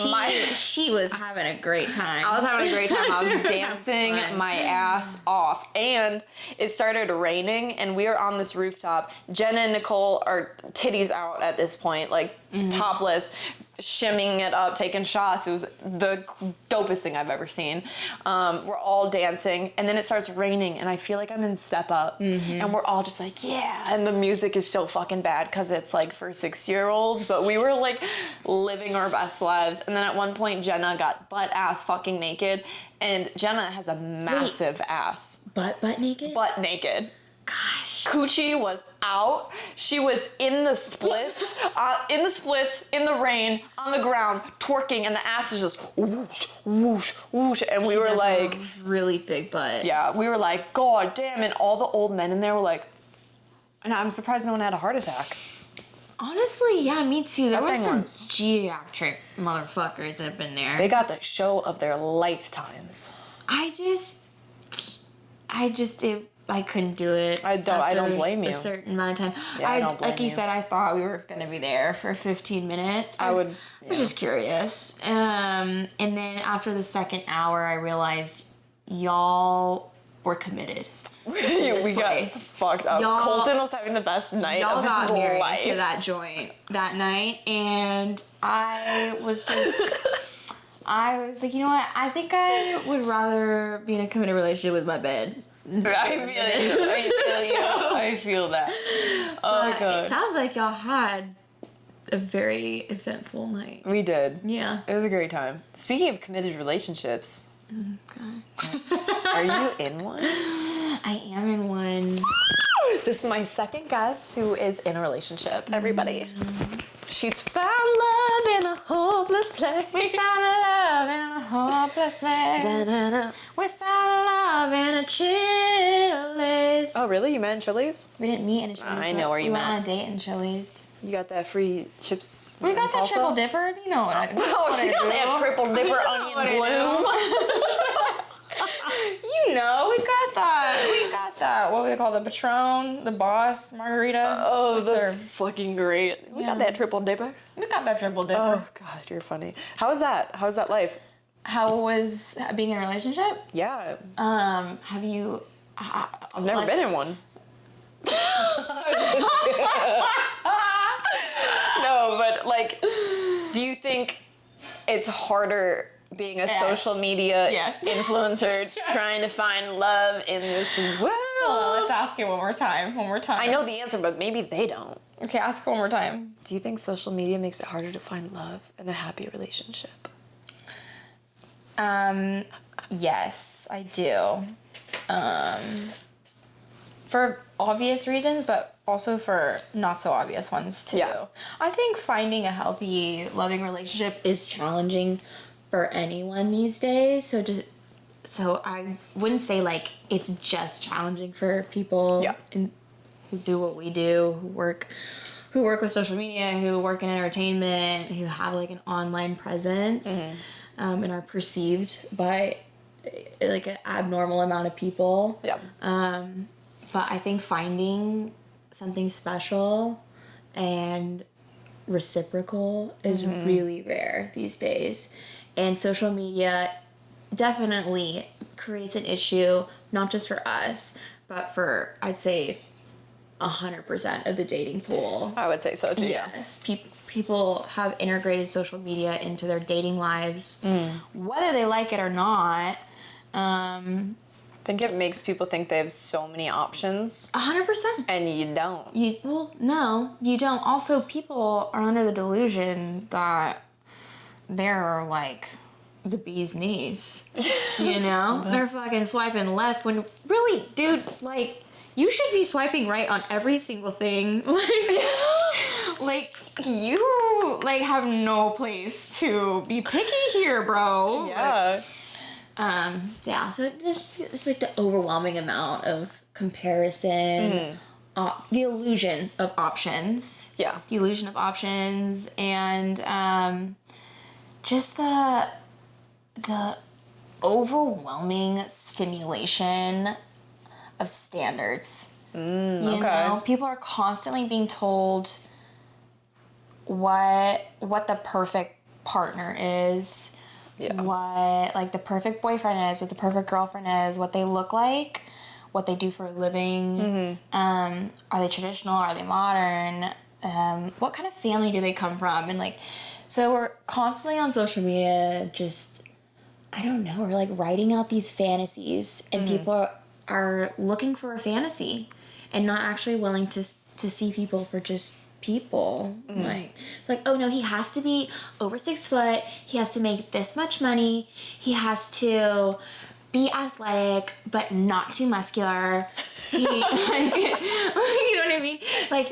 Speaker 1: My-
Speaker 2: She was having a great time.
Speaker 1: I was having a great time. I was dancing
Speaker 2: fun.
Speaker 1: my ass off. And it started raining, and we are on this rooftop. Jenna and Nicole are titties out at this point, like topless, shimmying it up, taking shots. It was the dopest thing I've ever seen. We're all dancing, and then it starts raining, and I feel like I'm in Step Up. And we're all just like, yeah. And the music is so fucking bad because it's like for 6-year-olds, but we were like living our best lives. And then at one point, Jenna got butt ass fucking naked, and Jenna has a massive ass.
Speaker 2: butt naked.
Speaker 1: Butt naked.
Speaker 2: Gosh.
Speaker 1: Coochie was out. She was in the splits, in the rain, on the ground, twerking, and the ass is just whoosh, whoosh, whoosh. And we
Speaker 2: She
Speaker 1: were
Speaker 2: does
Speaker 1: like,
Speaker 2: have a really big butt.
Speaker 1: yeah, we were like, God damn. And all the old men in there were like, and I'm surprised no one had a heart attack.
Speaker 2: Honestly, yeah, me too. There
Speaker 1: That
Speaker 2: was
Speaker 1: thing
Speaker 2: some
Speaker 1: was-
Speaker 2: geriatric motherfuckers that have been there.
Speaker 1: They got the show of their lifetimes.
Speaker 2: I couldn't do it.
Speaker 1: I don't
Speaker 2: after
Speaker 1: blame you.
Speaker 2: A certain amount of time.
Speaker 1: Yeah, I don't blame
Speaker 2: like you
Speaker 1: you.
Speaker 2: said, I thought we were gonna be there for 15 minutes. I was just curious. And then after the second hour, I realized y'all were committed.
Speaker 1: we got
Speaker 2: place.
Speaker 1: fucked up.
Speaker 2: Y'all-
Speaker 1: Colton was having the best night
Speaker 2: Y'all
Speaker 1: of
Speaker 2: got
Speaker 1: his
Speaker 2: married
Speaker 1: life.
Speaker 2: to that joint that night, and I was like, you know what? I think I would rather be in a committed relationship with my bed.
Speaker 1: I feel that. Oh
Speaker 2: But
Speaker 1: god.
Speaker 2: it sounds like y'all had a very eventful night.
Speaker 1: We did.
Speaker 2: Yeah.
Speaker 1: It was a great time. Speaking of committed relationships, are you in one?
Speaker 2: I am in one.
Speaker 1: This is my second guest who is in a relationship. Everybody. She's found love in a hopeless place.
Speaker 2: We found love in a hopeless place.
Speaker 1: Da-da-da.
Speaker 2: We found love in a Chili's.
Speaker 1: Oh, really? You met in Chili's?
Speaker 2: We didn't meet in a Chili's.
Speaker 1: I know where you
Speaker 2: We went
Speaker 1: met.
Speaker 2: on a date in Chili's.
Speaker 1: You got that free chips?
Speaker 2: We got
Speaker 1: and
Speaker 2: that
Speaker 1: salsa?
Speaker 2: triple dipper. You know what I
Speaker 1: Oh, she got that triple dipper
Speaker 2: what
Speaker 1: onion
Speaker 2: I
Speaker 1: bloom.
Speaker 2: You know, we got that. What do they call the Patron, the Boss Margarita?
Speaker 1: Oh,
Speaker 2: It's like
Speaker 1: that's
Speaker 2: their-
Speaker 1: fucking great. We got that triple dipper.
Speaker 2: we got that triple dipper.
Speaker 1: Oh god, you're funny. How was that? How was that life?
Speaker 2: How was being in a relationship?
Speaker 1: Yeah,
Speaker 2: Have you?
Speaker 1: I've never been in one. No, but like, do you think it's harder being a
Speaker 2: Yes.
Speaker 1: social media
Speaker 2: Yeah.
Speaker 1: influencer trying to find love in this world?
Speaker 2: Well, let's ask it one more time.
Speaker 1: I know the answer, but maybe they don't.
Speaker 2: Okay, ask it one more time.
Speaker 1: Do you think social media makes it harder to find love in a happy relationship?
Speaker 2: Yes, I do. For obvious reasons, but also for not so obvious ones too.
Speaker 1: Yeah.
Speaker 2: I think finding a healthy, loving relationship is challenging for anyone these days. So I wouldn't say like it's just challenging for people
Speaker 1: Yeah.
Speaker 2: who do what we do, who work with social media, who work in entertainment, who have like an online presence, and are perceived by like an abnormal amount of people.
Speaker 1: Yeah.
Speaker 2: But I think finding something special and reciprocal is really rare these days. And social media definitely creates an issue, not just for us, but for, I'd say, 100% of the dating pool.
Speaker 1: I would say so too. Yeah.
Speaker 2: Yes, people have integrated social media into their dating lives, whether they like it or not.
Speaker 1: I think it makes people think they have so many options,
Speaker 2: 100%.
Speaker 1: and you don't.
Speaker 2: No, you don't. Also, people are under the delusion that they're like the bee's knees. You know? They're fucking swiping left when really, dude, like, you should be swiping right on every single thing. Like you like have no place to be picky here, bro.
Speaker 1: Yeah.
Speaker 2: Yeah, so it's like the overwhelming amount of comparison, the illusion of options.
Speaker 1: Yeah.
Speaker 2: The illusion of options, and just the overwhelming stimulation of standards. You know, people are constantly being told what the perfect partner is.
Speaker 1: Yeah.
Speaker 2: What like the perfect boyfriend is, what the perfect girlfriend is, what they look like, what they do for a living. Are they traditional? Are they modern? What kind of family do they come from? And like, so we're constantly on social media, just I don't know, we're like writing out these fantasies, and people are looking for a fantasy, and not actually willing to see people for just people. Like it's like, oh no, he has to be over 6 foot, he has to make this much money, he has to be athletic but not too muscular, he like, you know what I mean, like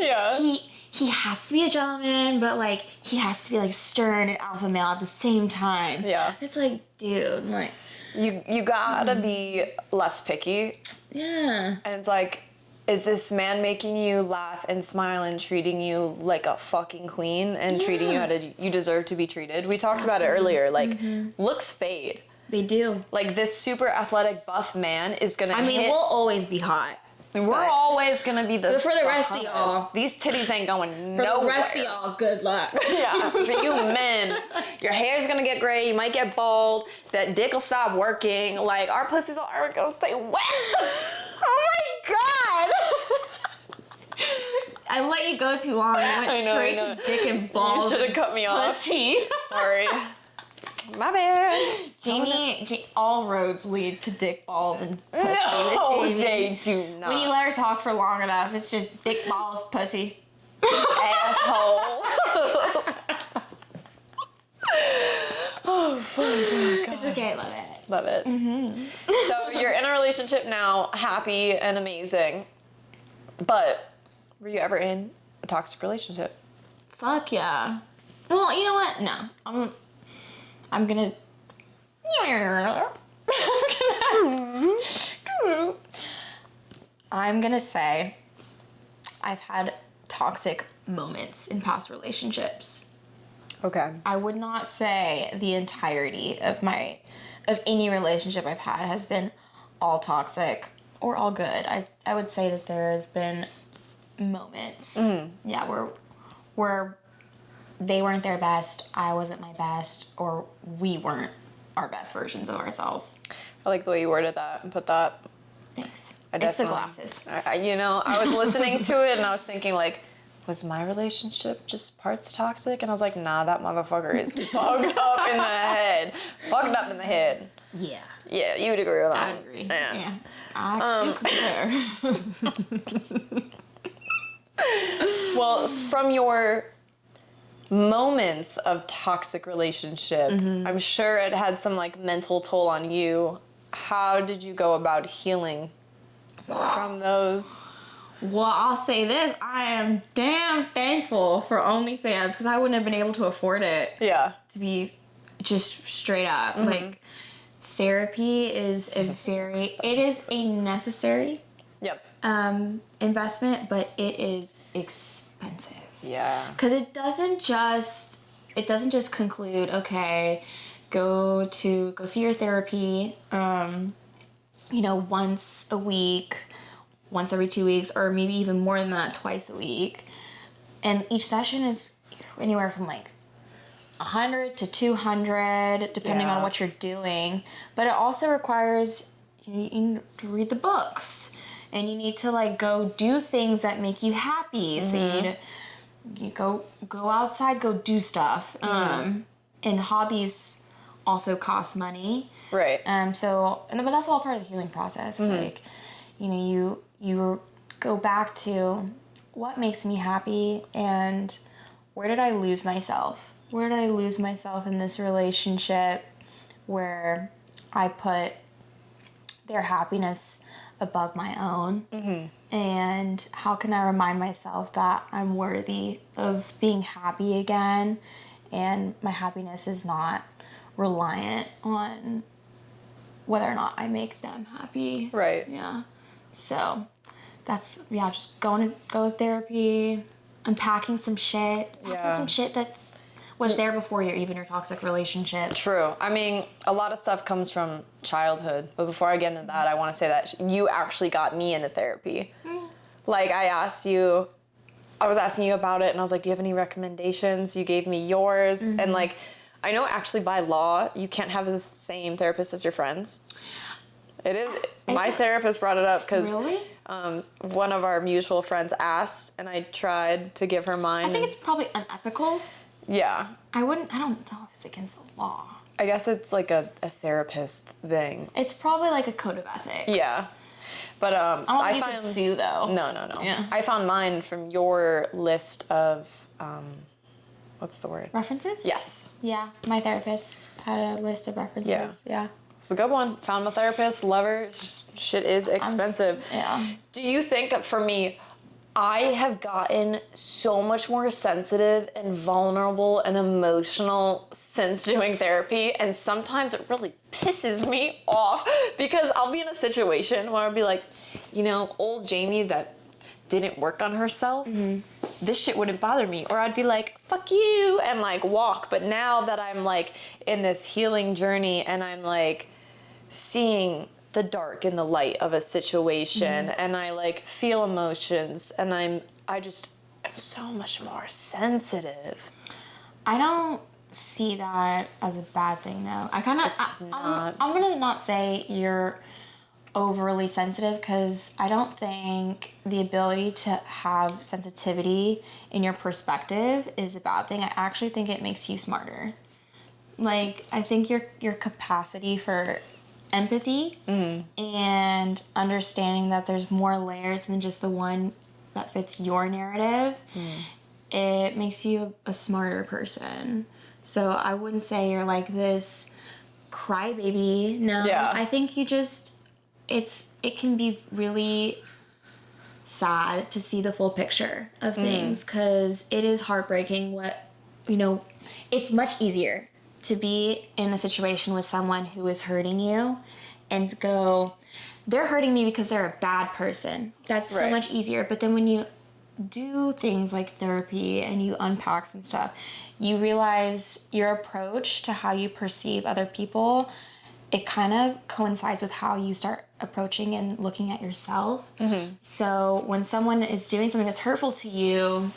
Speaker 2: he has to be a gentleman, but like he has to be like stern and alpha male at the same time. It's like, dude, like
Speaker 1: You gotta be less picky.
Speaker 2: Yeah.
Speaker 1: And it's like, is this man making you laugh and smile and treating you like a fucking queen and treating you how you deserve to be treated? We talked about it earlier. Like, looks fade.
Speaker 2: They do.
Speaker 1: Like, this super athletic buff man is gonna
Speaker 2: we'll always be hot.
Speaker 1: We're always gonna be the.
Speaker 2: But for the rest of
Speaker 1: hottest.
Speaker 2: y'all,
Speaker 1: these titties ain't going
Speaker 2: for
Speaker 1: nowhere.
Speaker 2: the rest of y'all, good luck.
Speaker 1: Yeah, for you men, your hair's gonna get gray. You might get bald. That dick will stop working. Like our pussies are gonna stay wet. Oh my god!
Speaker 2: I let you go too long. I went straight to dick and balls.
Speaker 1: You should have cut me off.
Speaker 2: Pussy.
Speaker 1: Sorry. My bad.
Speaker 2: Jamie, all roads lead to dick, balls, and pussy.
Speaker 1: No, they do not.
Speaker 2: When you let her talk for long enough, it's just dick, balls, pussy.
Speaker 1: Asshole. Oh, fuck.
Speaker 2: It's okay, love it.
Speaker 1: Love it. So you're in a relationship now, happy and amazing. But were you ever in a toxic relationship? Fuck
Speaker 2: yeah. Well, you know what? No. I'm gonna say I've had toxic moments in past relationships.
Speaker 1: Okay.
Speaker 2: I would not say the entirety of any relationship I've had has been all toxic or all good. I would say that there has been moments, where they weren't their best, I wasn't my best, or we weren't our best versions of ourselves.
Speaker 1: I like the way you worded that and put that.
Speaker 2: Thanks.
Speaker 1: It's
Speaker 2: the glasses.
Speaker 1: I was listening to it and I was thinking like, was my relationship just parts toxic? And I was like, nah, that motherfucker is fucked up in the head. Fucked up in the head.
Speaker 2: Yeah.
Speaker 1: Yeah, you would agree with that.
Speaker 2: I would agree. Yeah. I compare.
Speaker 1: Well, from your moments of toxic relationship, I'm sure it had some like mental toll on you. How did you go about healing from those?
Speaker 2: Well, I'll say this. I am damn thankful for OnlyFans because I wouldn't have been able to afford it.
Speaker 1: Yeah.
Speaker 2: To be just straight up. Like, therapy is it is a necessary investment, but it is expensive.
Speaker 1: Yeah.
Speaker 2: Because it doesn't just conclude, okay, go see your therapy, once a week, once every 2 weeks, or maybe even more than that, twice a week. And each session is anywhere from like 100 to 200, depending on what you're doing. But it also requires you need to read the books, and you need to like go do things that make you happy. So you need to go outside, go do stuff. And hobbies also cost money.
Speaker 1: Right.
Speaker 2: But that's all part of the healing process. It's like, you go back to what makes me happy and where did I lose myself? Where did I lose myself in this relationship where I put their happiness above my own. And how can I remind myself that I'm worthy of being happy again, and my happiness is not reliant on whether or not I make them happy.
Speaker 1: Right.
Speaker 2: Yeah. So that's, just go to therapy, unpacking some shit,
Speaker 1: Yeah.
Speaker 2: some shit that was there before your toxic relationship.
Speaker 1: True. I mean, a lot of stuff comes from childhood, but before I get into that, I want to say that you actually got me into therapy. Like, I was asking you about it, and I was like, do you have any recommendations? You gave me yours, and like, I know actually by law, you can't have the same therapist as your friends. It is, my therapist brought it up because
Speaker 2: Really?
Speaker 1: One of our mutual friends asked, and I tried to give her mine.
Speaker 2: I think it's probably unethical.
Speaker 1: Yeah.
Speaker 2: I don't know if it's against the law.
Speaker 1: I guess it's like a therapist thing.
Speaker 2: It's probably like a code of ethics.
Speaker 1: Yeah. But
Speaker 2: I don't think you could sue though.
Speaker 1: No.
Speaker 2: Yeah.
Speaker 1: I found mine from your list of what's the word?
Speaker 2: References?
Speaker 1: Yes.
Speaker 2: Yeah, my therapist had a list of references. Yeah.
Speaker 1: It's a good one. Found my therapist. Love her. Shit is expensive.
Speaker 2: Yeah.
Speaker 1: Do you think, for me, I have gotten so much more sensitive and vulnerable and emotional since doing therapy, and sometimes it really pisses me off because I'll be in a situation where I'll be like, old Jamie that didn't work on herself, this shit wouldn't bother me. Or I'd be like, fuck you, and like walk. But now that I'm like in this healing journey and I'm like seeing the dark and the light of a situation, and I like feel emotions, and I'm so much more sensitive.
Speaker 2: I don't see that as a bad thing though. I'm gonna not say you're overly sensitive, because I don't think the ability to have sensitivity in your perspective is a bad thing. I actually think it makes you smarter. Like, I think your capacity for empathy and understanding that there's more layers than just the one that fits your narrative, it makes you a smarter person. So I wouldn't say you're like this crybaby. No,
Speaker 1: Yeah.
Speaker 2: I think you just, it can be really sad to see the full picture of things, because it is heartbreaking it's much easier to be in a situation with someone who is hurting you and go, they're hurting me because they're a bad person. That's so
Speaker 1: Right.
Speaker 2: much easier. But then when you do things like therapy and you unpack some stuff, you realize your approach to how you perceive other people, it kind of coincides with how you start approaching and looking at yourself. So when someone is doing something that's hurtful to you,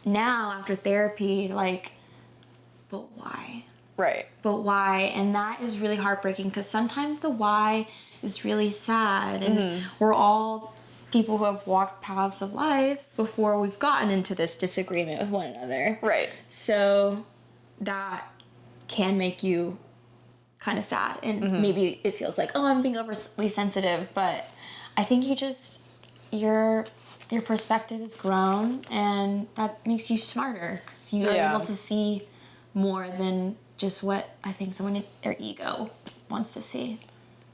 Speaker 2: now after therapy, like, but why?
Speaker 1: Right.
Speaker 2: But why? And that is really heartbreaking, because sometimes the why is really sad, and we're all people who have walked paths of life before we've gotten into this disagreement with one another.
Speaker 1: Right. So
Speaker 2: that can make you kind of sad, and maybe it feels like, oh, I'm being overly sensitive, but I think your perspective has grown, and that makes you smarter, because you are able to see more than just what I think someone in their ego wants to see.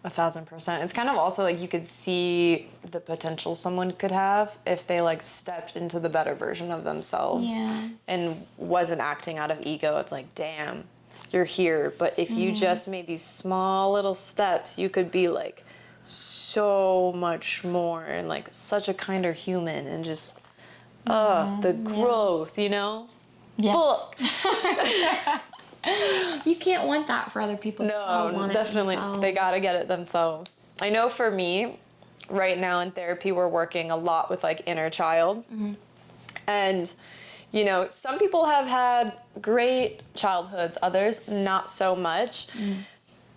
Speaker 1: 1,000%. It's kind of also like you could see the potential someone could have if they like stepped into the better version of themselves and wasn't acting out of ego. It's like, damn, you're here. But if you just made these small little steps, you could be like so much more and like such a kinder human, and just the growth,
Speaker 2: Yes. You can't want that for other people.
Speaker 1: No, definitely. They gotta get it themselves. I know for me, right now in therapy, we're working a lot with like inner child. And, some people have had great childhoods, others not so much.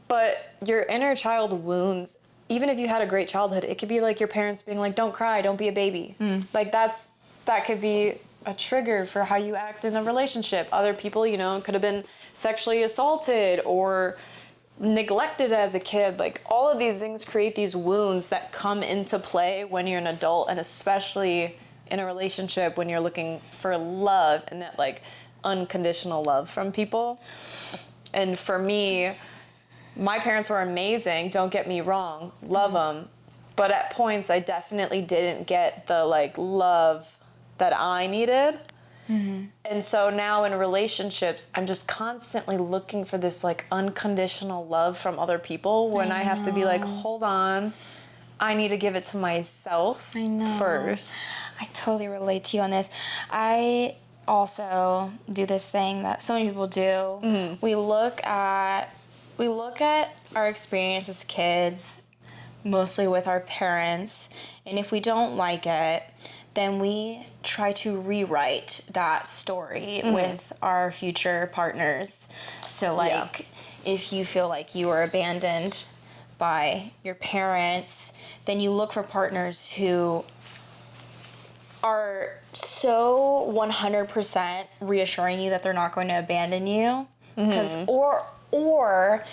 Speaker 1: But your inner child wounds, even if you had a great childhood, it could be like your parents being like, don't cry, don't be a baby. Like that could be a trigger for how you act in a relationship. Other people, could have been sexually assaulted or neglected as a kid. Like, all of these things create these wounds that come into play when you're an adult, and especially in a relationship when you're looking for love and that like unconditional love from people. And for me, my parents were amazing, don't get me wrong, love them, but at points I definitely didn't get the like love that I needed. And so now in relationships, I'm just constantly looking for this like unconditional love from other people when I have to be like, hold on, I need to give it to myself first.
Speaker 3: I totally relate to you on this. I also do this thing that so many people do. We look at our experience as kids, mostly with our parents, and if we don't like it, then we try to rewrite that story with our future partners. So like, if you feel like you were abandoned by your parents, then you look for partners who are so 100% reassuring you that they're not going to abandon you. Because, or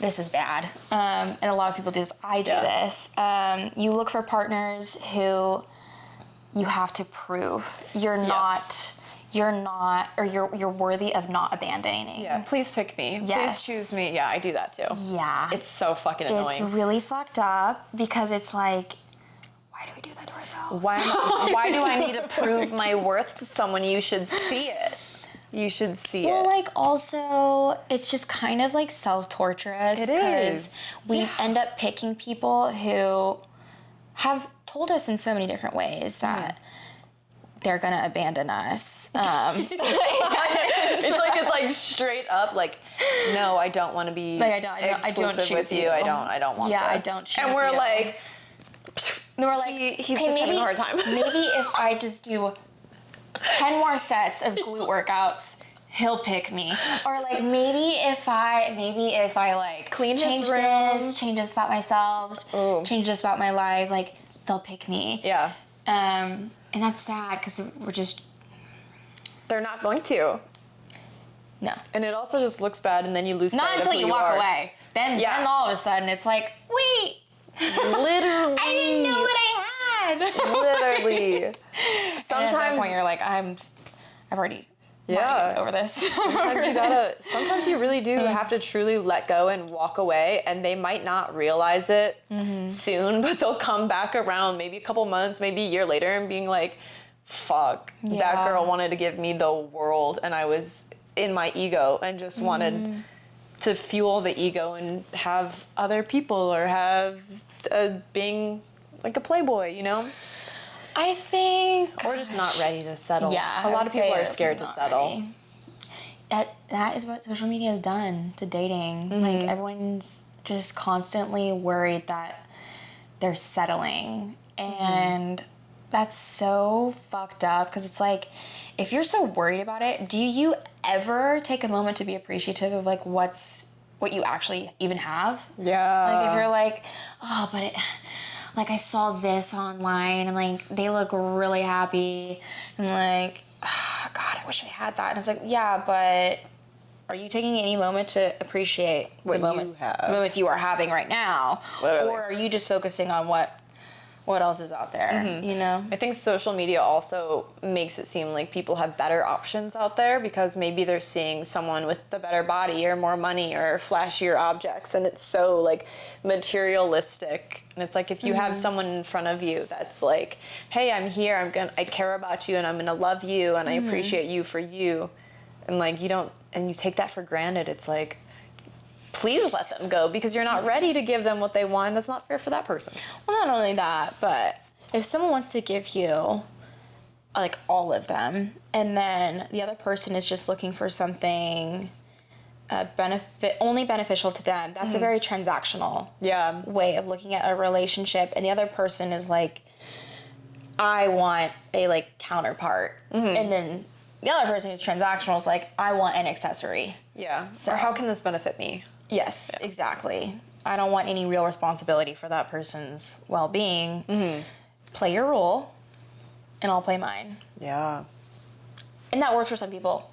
Speaker 3: this is bad, and a lot of people do this, I do this, you look for partners who you have to prove you're worthy of not abandoning.
Speaker 1: Yeah, please pick me.
Speaker 3: Yes.
Speaker 1: Please choose me. Yeah, I do that too.
Speaker 3: Yeah.
Speaker 1: It's so fucking annoying.
Speaker 3: It's really fucked up because it's like, why do we do that to ourselves?
Speaker 1: Why do I need to prove my worth to someone? You should see it. You should see
Speaker 3: Well,
Speaker 1: it.
Speaker 3: like, also, it's just kind of like self-torturous.
Speaker 1: It
Speaker 3: because
Speaker 1: is.
Speaker 3: we end up picking people who have told us in so many different ways that they're gonna abandon us.
Speaker 1: It's like straight up like, no, I don't want to be
Speaker 3: Like, I don't
Speaker 1: exclusive
Speaker 3: choose
Speaker 1: with you.
Speaker 3: you.
Speaker 1: I don't want
Speaker 3: Yeah, I
Speaker 1: this.
Speaker 3: don't choose
Speaker 1: And we're
Speaker 3: you.
Speaker 1: like, he's just having a hard time.
Speaker 3: maybe if I just do 10 more sets of glute workouts, he'll pick me. Or like maybe if I like
Speaker 1: Clean his
Speaker 3: change
Speaker 1: room.
Speaker 3: change this about myself, change this about my life, like they'll pick me.
Speaker 1: Yeah.
Speaker 3: And that's sad because
Speaker 1: They're not going to.
Speaker 3: no.
Speaker 1: And it also just looks bad, and then you lose sight
Speaker 3: Not
Speaker 1: of
Speaker 3: until
Speaker 1: who
Speaker 3: you
Speaker 1: you
Speaker 3: walk
Speaker 1: are.
Speaker 3: away. Then all of a sudden it's like, wait,
Speaker 1: Literally.
Speaker 3: I didn't know what I had.
Speaker 1: Literally.
Speaker 3: And at that
Speaker 1: Sometimes
Speaker 3: point you're like, I've already over this.
Speaker 1: Sometimes you really do have to truly let go and walk away, and they might not realize it soon, but they'll come back around maybe a couple months, maybe a year later, and being like, fuck, that girl wanted to give me the world, and I was in my ego and just wanted to fuel the ego and have other people or have being like a playboy, you know?
Speaker 3: I think
Speaker 1: Or just not ready to settle.
Speaker 3: Yeah,
Speaker 1: A lot of people are scared to settle.
Speaker 3: that is what social media has done to dating. Like everyone's just constantly worried that they're settling, and that's so fucked up because it's like, if you're so worried about it, do you ever take a moment to be appreciative of like what you actually even have?
Speaker 1: Yeah.
Speaker 3: Like if you're like, oh, but like I saw this online and like they look really happy and like, oh, God, I wish I had that. And it's like, yeah, but are you taking any moment to appreciate the moments you are having right now?
Speaker 1: Literally.
Speaker 3: Or are you just focusing on what else is out there, you know?
Speaker 1: I think social media also makes it seem like people have better options out there because maybe they're seeing someone with the better body or more money or flashier objects, and it's so like materialistic. And it's like if you have someone in front of you that's like, hey, I'm here, I care about you and I'm gonna love you and I appreciate you for you, and like you take that for granted, it's like, please let them go because you're not ready to give them what they want. That's not fair for that person.
Speaker 3: Well, not only that, but if someone wants to give you like all of them and then the other person is just looking for something only beneficial to them, that's a very transactional way of looking at a relationship, and the other person is like, I want a like counterpart, and then the other person who's transactional is like, I want an accessory.
Speaker 1: Yeah.
Speaker 3: So
Speaker 1: or how can this benefit me?
Speaker 3: Yes, exactly. I don't want any real responsibility for that person's well-being. Play your role, and I'll play mine.
Speaker 1: Yeah.
Speaker 3: And that works for some people.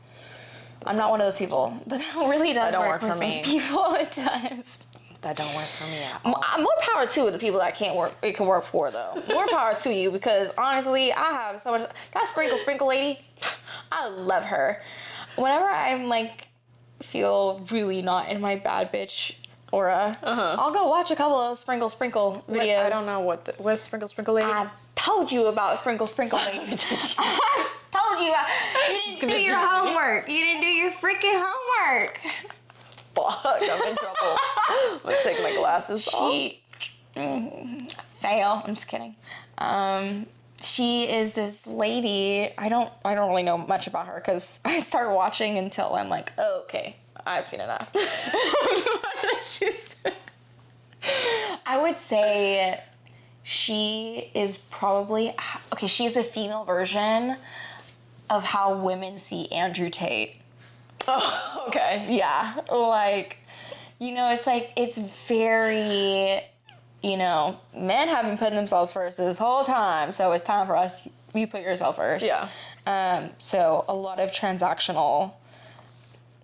Speaker 3: I'm not one of those people, but that really does work for some people. It does.
Speaker 1: That don't work for me at all.
Speaker 3: More power to the people that it can work for, though. More power to you, because honestly, I have so much. That sprinkle lady, I love her. Whenever I'm like, feel really not in my bad bitch aura. I'll go watch a couple of Sprinkle Sprinkle videos.
Speaker 1: Wait, I don't know what's Sprinkle Sprinkle Lady.
Speaker 3: I've told you about Sprinkle Sprinkle Lady. I've told you about. You didn't do your homework. You didn't do your freaking homework.
Speaker 1: Fuck, I'm in trouble. I'm gonna take my glasses off.
Speaker 3: Fail. I'm just kidding. She is this lady. I don't really know much about her because I start watching until I'm like, oh, okay, I've seen enough. I would say she is probably okay. She's the female version of how women see Andrew Tate.
Speaker 1: Oh, okay.
Speaker 3: Yeah, like, it's like, it's very, men have been putting themselves first this whole time, so it's time for us, you put yourself first.
Speaker 1: Yeah.
Speaker 3: So a lot of transactional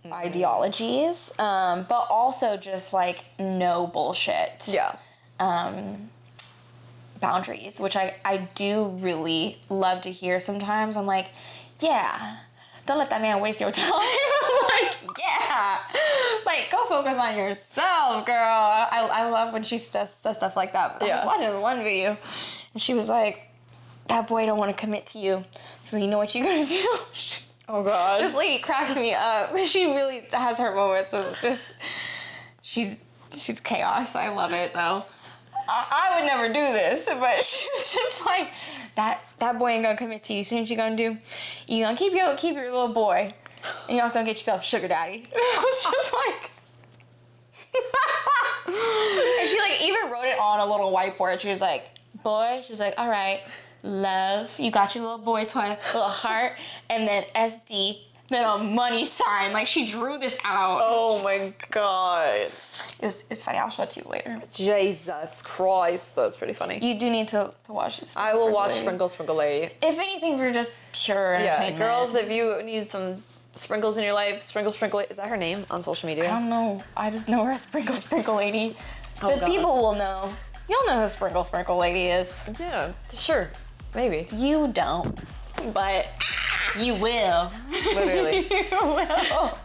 Speaker 3: ideologies, but also just like no bullshit.
Speaker 1: Yeah.
Speaker 3: Boundaries, which I do really love to hear sometimes. I'm like, yeah, don't let that man waste your time. I'm like, yeah, like go focus on yourself, girl. I love when she says stuff like that. But I was watching this one video, and she was like, that boy don't want to commit to you, so you know what you gonna do?
Speaker 1: Oh God.
Speaker 3: This lady cracks me up. She really has her moments of just, she's chaos. I love it though. I would never do this, but she was just like, that boy ain't gonna commit to you. So what you gonna do? You gonna keep your little boy, and you're gonna get yourself a sugar daddy. I was just like, and she like even wrote it on a little whiteboard. She was like, boy. She was like, all right, love. You got your little boy toy, little heart, and then SD. Then a money sign. Like she drew this out.
Speaker 1: Oh my God.
Speaker 3: It's funny. I'll show it to you later.
Speaker 1: Jesus Christ, that's pretty funny.
Speaker 3: You do need to watch this.
Speaker 1: I will watch
Speaker 3: Lady.
Speaker 1: Sprinkle Sprinkle Lady.
Speaker 3: If anything, for just pure
Speaker 1: Yeah,
Speaker 3: entertainment.
Speaker 1: girls, if you need some sprinkles in your life, Sprinkle Sprinkle. Is that her name on social media?
Speaker 3: I don't know. I just know her as Sprinkle Sprinkle Lady.
Speaker 1: Oh,
Speaker 3: The
Speaker 1: God.
Speaker 3: people will know. You'll know who Sprinkle Sprinkle Lady is.
Speaker 1: Yeah, sure, maybe.
Speaker 3: You don't, but you will.
Speaker 1: Literally.
Speaker 3: You will.